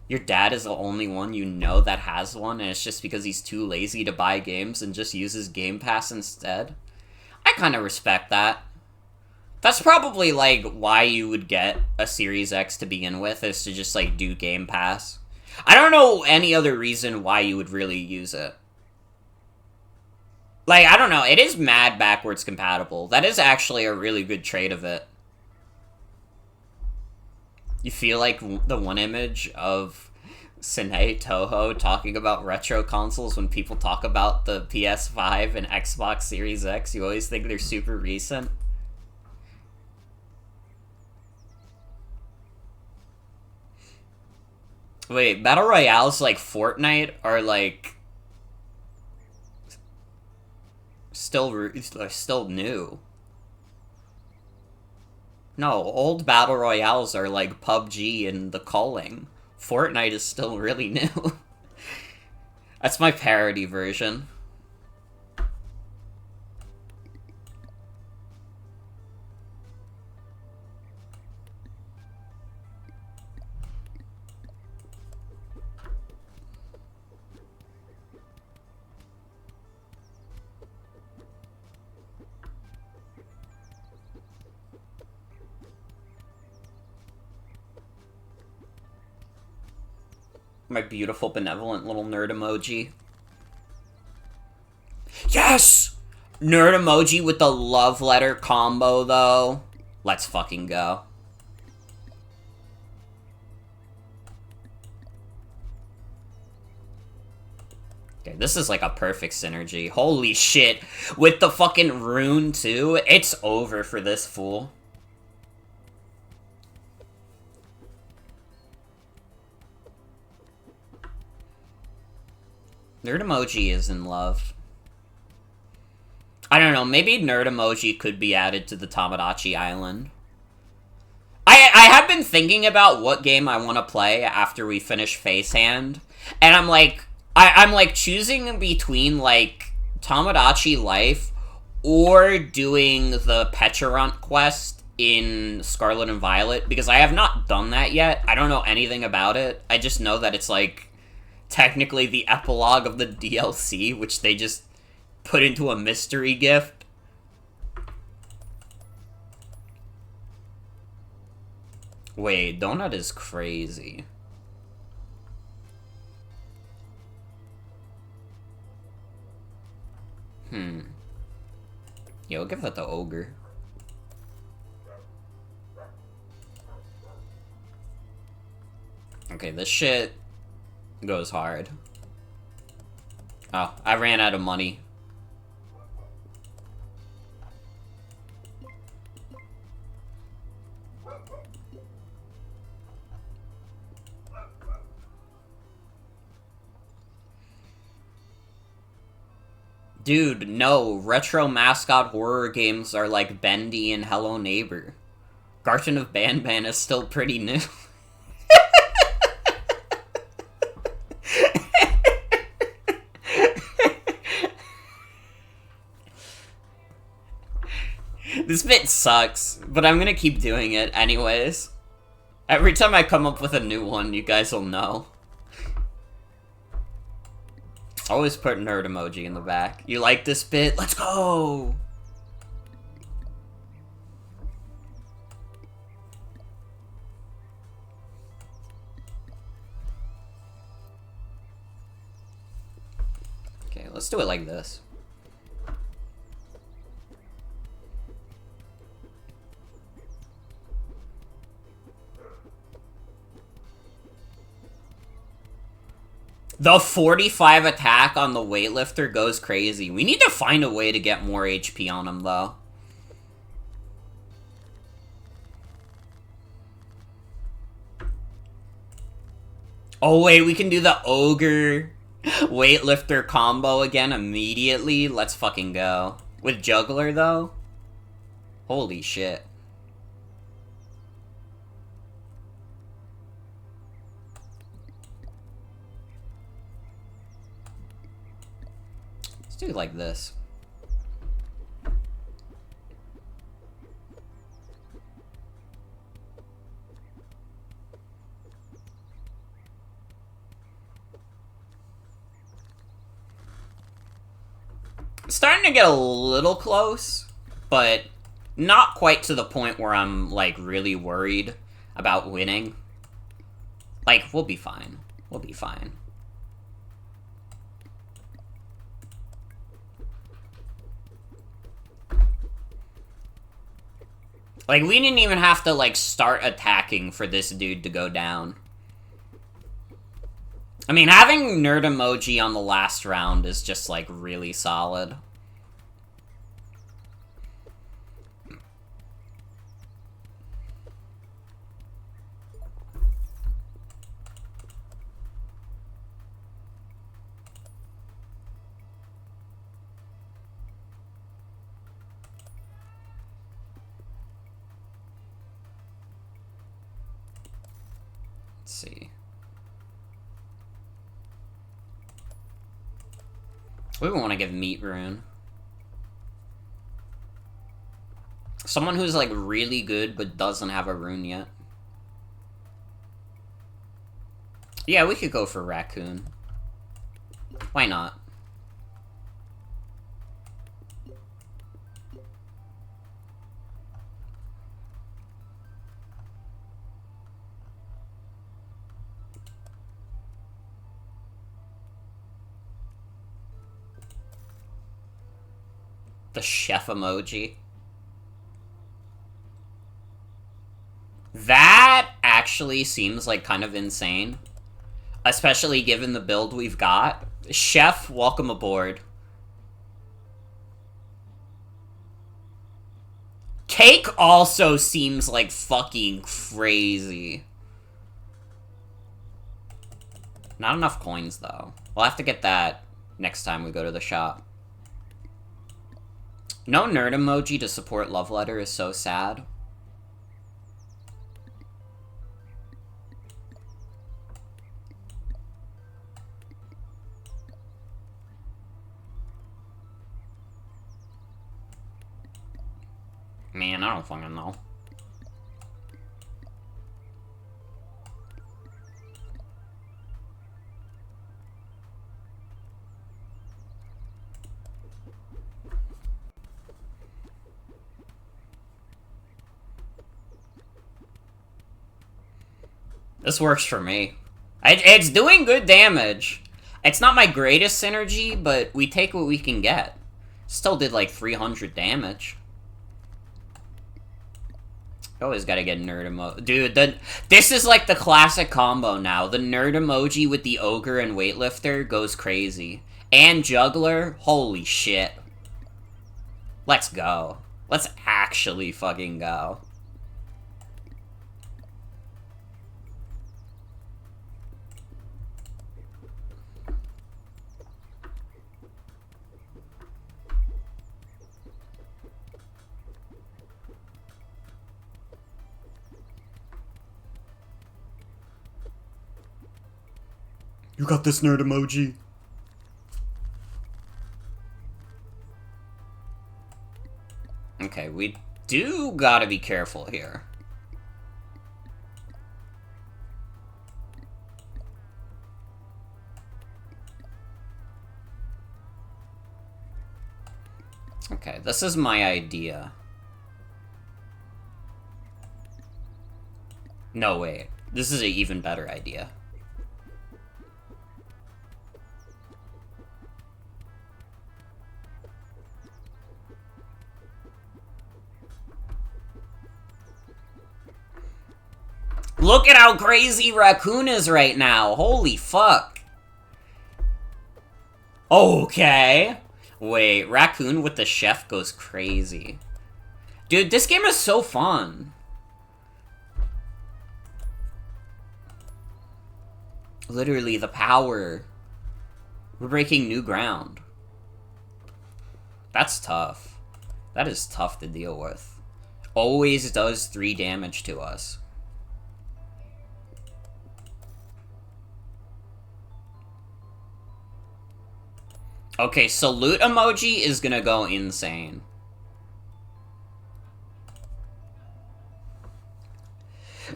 Your dad is the only one you know that has one, and it's just because he's too lazy to buy games and just uses Game Pass instead. I kind of respect that. That's probably, like, why you would get a Series X to begin with, is to just, like, do Game Pass. I don't know any other reason why you would really use it. Like, I don't know, it is mad backwards compatible. That is actually a really good trait of it. You feel like the one image of Sine Toho talking about retro consoles when people talk about the PS5 and Xbox Series X, you always think they're super recent. Wait, Battle Royales like Fortnite are like still new. No, old Battle Royales are like PUBG and The Calling. Fortnite is still really new. That's my parody version. My beautiful, benevolent little nerd emoji. Yes! Nerd emoji with the love letter combo, though. Let's fucking go. Okay, this is like a perfect synergy. Holy shit. With the fucking rune, too. It's over for this fool. Nerd emoji is in love. I don't know, maybe nerd emoji could be added to the Tamagotchi Island. I have been thinking about what game I want to play after we finish Facehand, and I'm like, I'm like choosing between like Tamagotchi Life or doing the Pecharunt quest in Scarlet and Violet, because I have not done that yet. I don't know anything about it. I just know that it's like technically the epilogue of the DLC, which they just put into a mystery gift. Wait, Donut is crazy. Yo, give that to Ogre. Okay, this shit goes hard. Oh, I ran out of money. Dude, no. Retro mascot horror games are like Bendy and Hello Neighbor. Garten of Banban is still pretty new. This bit sucks, but I'm gonna keep doing it anyways. Every time I come up with a new one, you guys will know. Always put nerd emoji in the back. You like this bit? Let's go! Okay, let's do it like this. The 45 attack on the weightlifter goes crazy. We need to find a way to get more HP on him, though. Oh, wait, we can do the ogre weightlifter combo again immediately. Let's fucking go. With juggler, though? Holy shit. Let's do it like this. Starting to get a little close, but not quite to the point where I'm, like, really worried about winning. Like, we'll be fine. We'll be fine. Like, we didn't even have to, like, start attacking for this dude to go down. I mean, having nerd emoji on the last round is just, like, really solid. Let's see. We want to give meat rune. Someone who's, like, really good but doesn't have a rune yet. Yeah, we could go for raccoon. Why not? The chef emoji. That actually seems like kind of insane. Especially given the build we've got. Chef, welcome aboard. Cake also seems like fucking crazy. Not enough coins, though. We'll have to get that next time we go to the shop. No nerd emoji to support Love Letter is so sad. Man, I don't fucking know. This works for me. It's doing good damage. It's not my greatest synergy, but we take what we can get. Still did like 300 damage. Always gotta get nerd emoji. Dude, this is like the classic combo now. The nerd emoji with the ogre and weightlifter goes crazy. And juggler, holy shit. Let's go. Let's actually fucking go. You got this, nerd emoji. Okay, we Do gotta be careful here. Okay, this is my idea. No, wait. This is an even better idea. Look at how crazy Raccoon is right now. Holy fuck. Okay. Wait, Raccoon with the chef goes crazy. Dude, this game is so fun. Literally, the power. We're breaking new ground. That's tough. That is tough to deal with. Always does 3 damage to us. Okay, salute emoji is gonna go insane.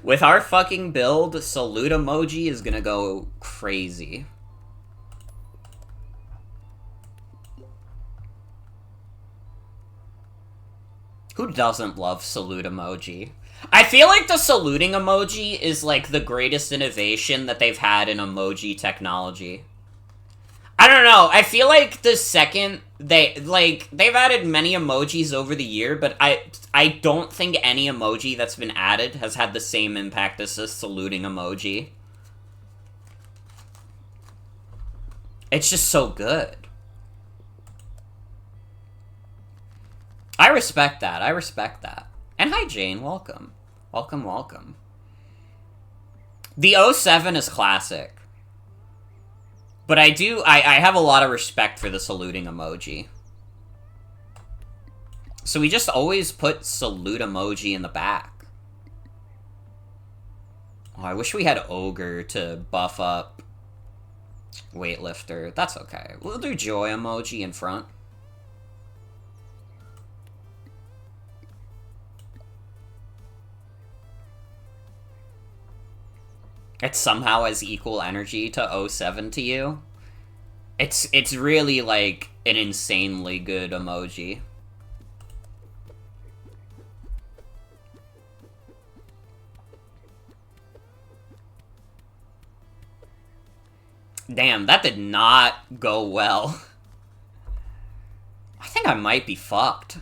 With our fucking build, salute emoji is gonna go crazy. Who doesn't love salute emoji? I feel like the saluting emoji is like the greatest innovation that they've had in emoji technology. I don't know, I feel like the second they've added many emojis over the year, but I don't think any emoji that's been added has had the same impact as the saluting emoji. It's just so good. I respect that, I respect that. And hi Jane, welcome. Welcome, welcome. The 07 is classic. But I have a lot of respect for the saluting emoji. So we just always put salute emoji in the back. Oh, I wish we had Ogre to buff up Weightlifter. That's okay. We'll do joy emoji in front. It somehow has equal energy to 07 to you. It's really, like, an insanely good emoji. Damn, that did not go well. I think I might be fucked.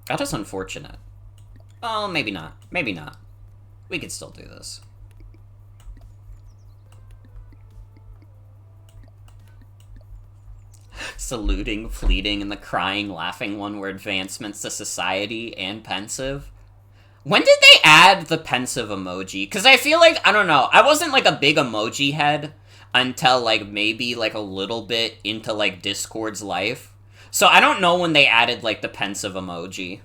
That is unfortunate. Oh, maybe not. Maybe not. We could still do this. Saluting, fleeting, and the crying, laughing one were advancements to society and pensive. When did they add the pensive emoji? Because I feel like, I don't know, I wasn't like a big emoji head until like maybe like a little bit into like Discord's life. So I don't know when they added like the pensive emoji.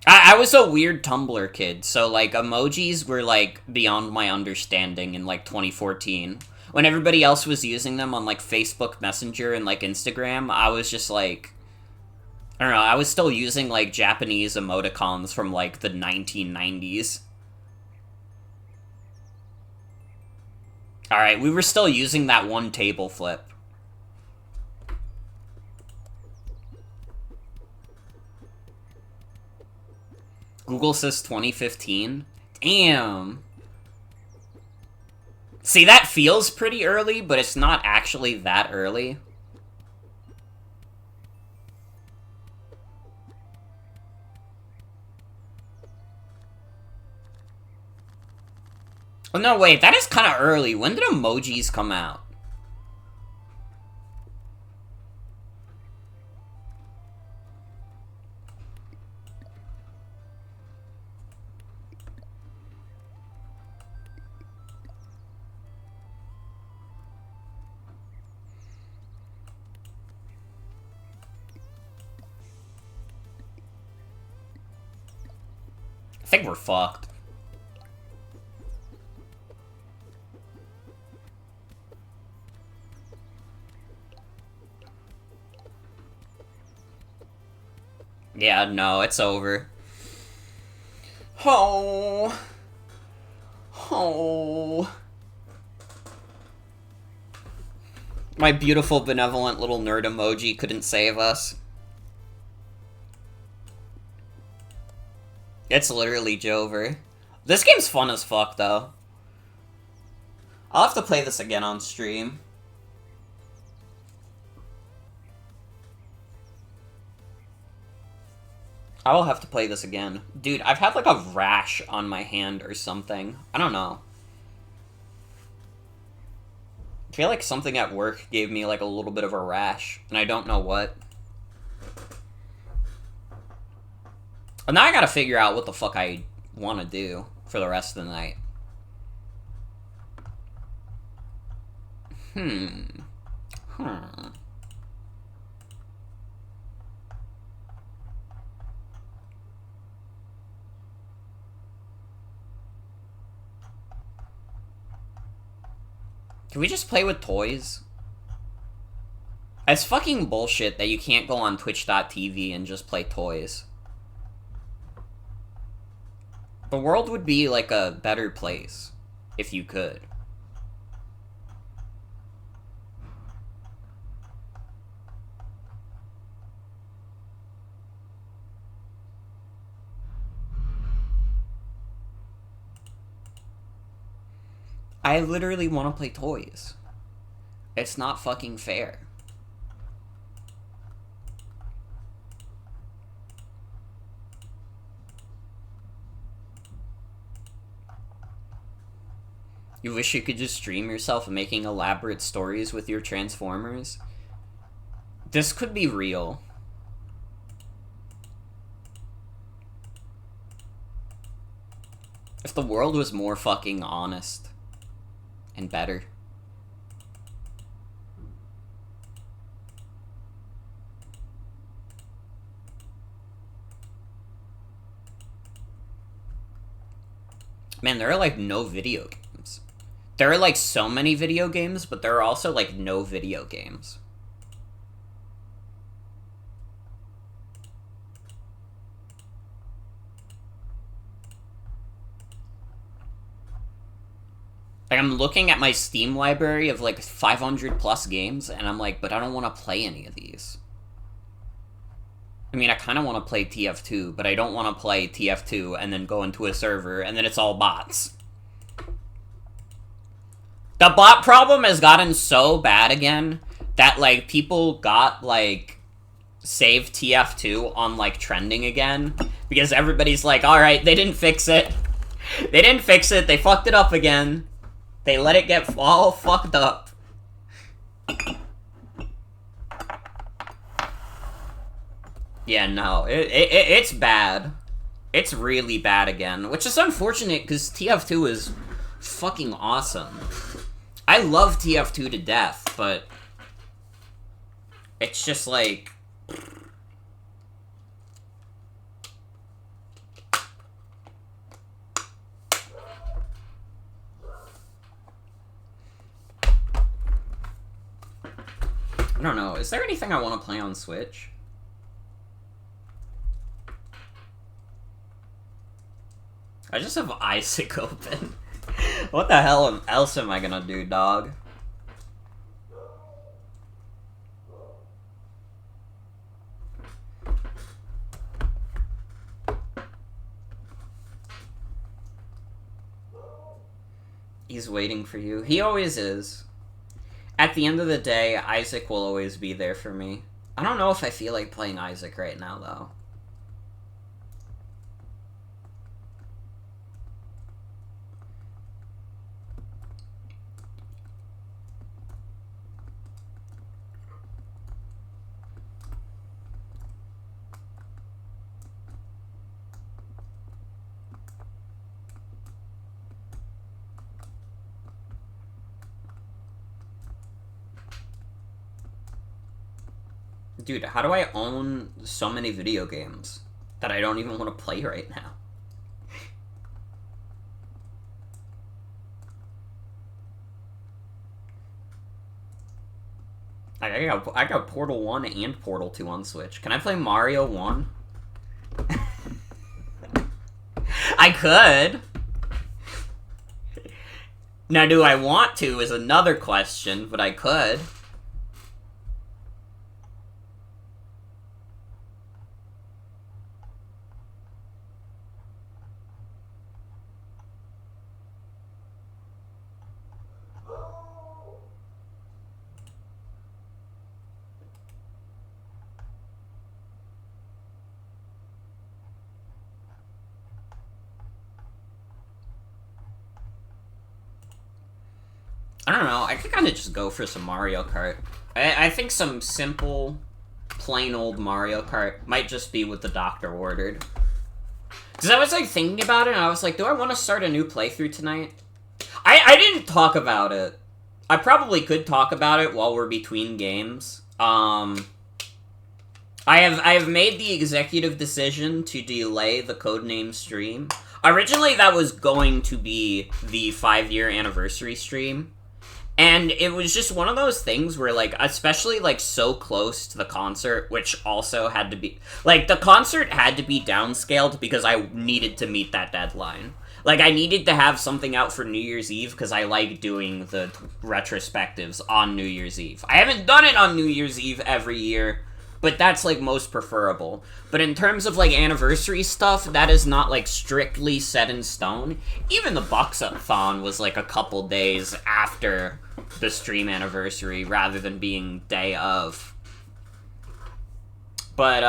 I was a weird Tumblr kid, so, like, emojis were, like, beyond my understanding in, like, 2014. When everybody else was using them on, like, Facebook Messenger and, like, Instagram, I was just, like... I don't know, I was still using, like, Japanese emoticons from, like, the 1990s. Alright, we were still using that one table flip. Google says 2015. Damn. See, that feels pretty early, but it's not actually that early. Oh, no, wait, that is kind of early. When did emojis come out? I think we're fucked. Yeah, no, it's over. Oh. Oh. My beautiful, benevolent little nerd emoji couldn't save us. It's literally Jover. This game's fun as fuck, though. I'll have to play this again on stream. I will have to play this again. Dude, I've had like a rash on my hand or something. I don't know. I feel like something at work gave me like a little bit of a rash, and I don't know what. And now I gotta figure out what the fuck I want to do for the rest of the night. Can we just play with toys? It's fucking bullshit that you can't go on twitch.tv and just play toys. The world would be like a better place if you could. I literally want to play toys. It's not fucking fair. You wish you could just stream yourself making elaborate stories with your Transformers? This could be real. If the world was more fucking honest and better. Man, there are like no video games. There are like so many video games, but there are also like no video games. Like, I'm looking at my Steam library of like 500 plus games, and I'm like, but I don't want to play any of these. I mean, I kind of want to play TF2, but I don't want to play TF2 and then go into a server, and then it's all bots. The bot problem has gotten so bad again that, like, people got, like, save TF2 on, like, trending again. Because everybody's like, alright, they didn't fix it. They didn't fix it, they fucked it up again. They let it get all fucked up. Yeah, no, it's bad. It's really bad again, which is unfortunate because TF2 is fucking awesome. I love TF2 to death, but it's just like... I don't know, is there anything I want to play on Switch? I just have Isaac open. What the hell else am I gonna do, dog? He's waiting for you. He always is. At the end of the day, Isaac will always be there for me. I don't know if I feel like playing Isaac right now, though. Dude, how do I own so many video games that I don't even want to play right now? I got Portal 1 and Portal 2 on Switch. Can I play Mario 1? I could. Now, do I want to is another question, but I could. I don't know, I could kind of just go for some Mario Kart. I think some simple, plain old Mario Kart might just be what the doctor ordered. Because I was, like, thinking about it, and I was like, do I want to start a new playthrough tonight? I didn't talk about it. I probably could talk about it while we're between games. I have made the executive decision to delay the Codename stream. Originally, that was going to be the 5-year anniversary stream. And it was just one of those things where, like, especially, like, so close to the concert, which also had to be... Like, the concert had to be downscaled because I needed to meet that deadline. Like, I needed to have something out for New Year's Eve because I like doing the retrospectives on New Year's Eve. I haven't done it on New Year's Eve every year, but that's, like, most preferable. But in terms of, like, anniversary stuff, that is not, like, strictly set in stone. Even the Bucks-a-thon was, like, a couple days after the stream anniversary rather than being day of. But,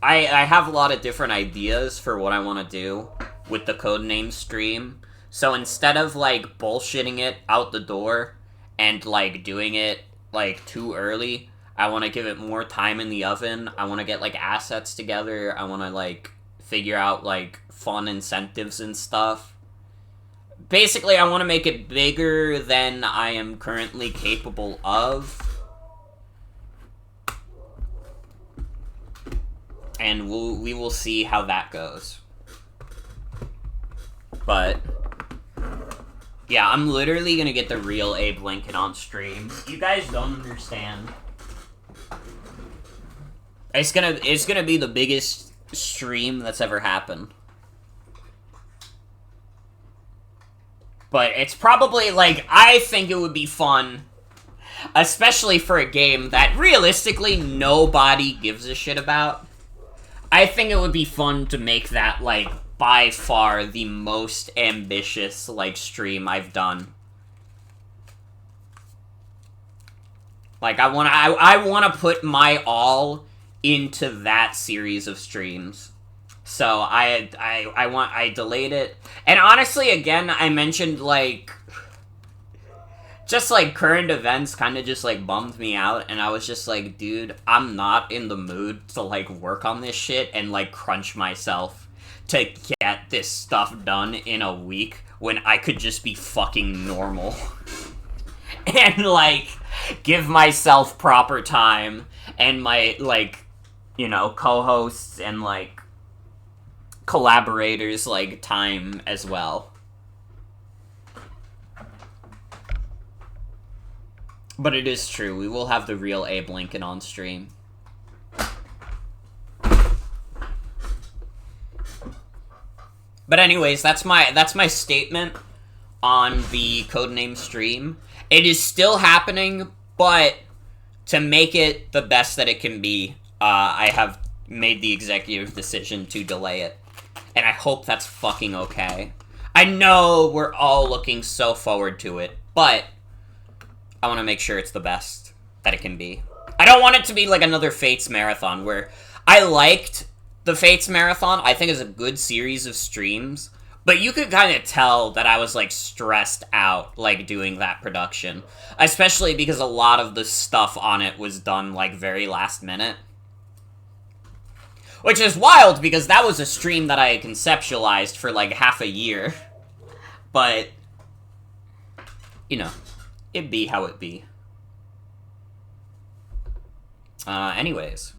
I have a lot of different ideas for what I want to do with the Codename stream. So instead of, like, bullshitting it out the door and, like, doing it, like, too early... I want to give it more time in the oven. I want to get, like, assets together. I want to, like, figure out, like, fun incentives and stuff. Basically, I want to make it bigger than I am currently capable of. And we will see how that goes. But... yeah, I'm literally gonna get the real Abe Lincoln on stream. You guys don't understand. It's gonna be the biggest stream that's ever happened. But it's probably, like, I think it would be fun, especially for a game that realistically nobody gives a shit about. I think it would be fun to make that, like, by far the most ambitious, like, stream I've done. Like, I wanna put my all into that series of streams. So I delayed it. And honestly, again, I mentioned, like, just, like, current events kind of just, like, bummed me out, and I was just like, dude, I'm not in the mood to, like, work on this shit and, like, crunch myself to get this stuff done in a week when I could just be fucking normal. And, like, give myself proper time and my, like, you know, co-hosts and, like, collaborators, like, time as well. But it is true, we will have the real Abe Lincoln on stream. But anyways, that's my statement on the Codename stream. It is still happening, but to make it the best that it can be, I have made the executive decision to delay it. And I hope that's fucking okay. I know we're all looking so forward to it, but I want to make sure it's the best that it can be. I don't want it to be like another Fates Marathon, where I liked the Fates Marathon. I think it's a good series of streams, but you could kind of tell that I was, like, stressed out, like, doing that production. Especially because a lot of the stuff on it was done, like, very last minute. Which is wild, because that was a stream that I had conceptualized for, like, half a year. But, you know, it be how it be. Anyways.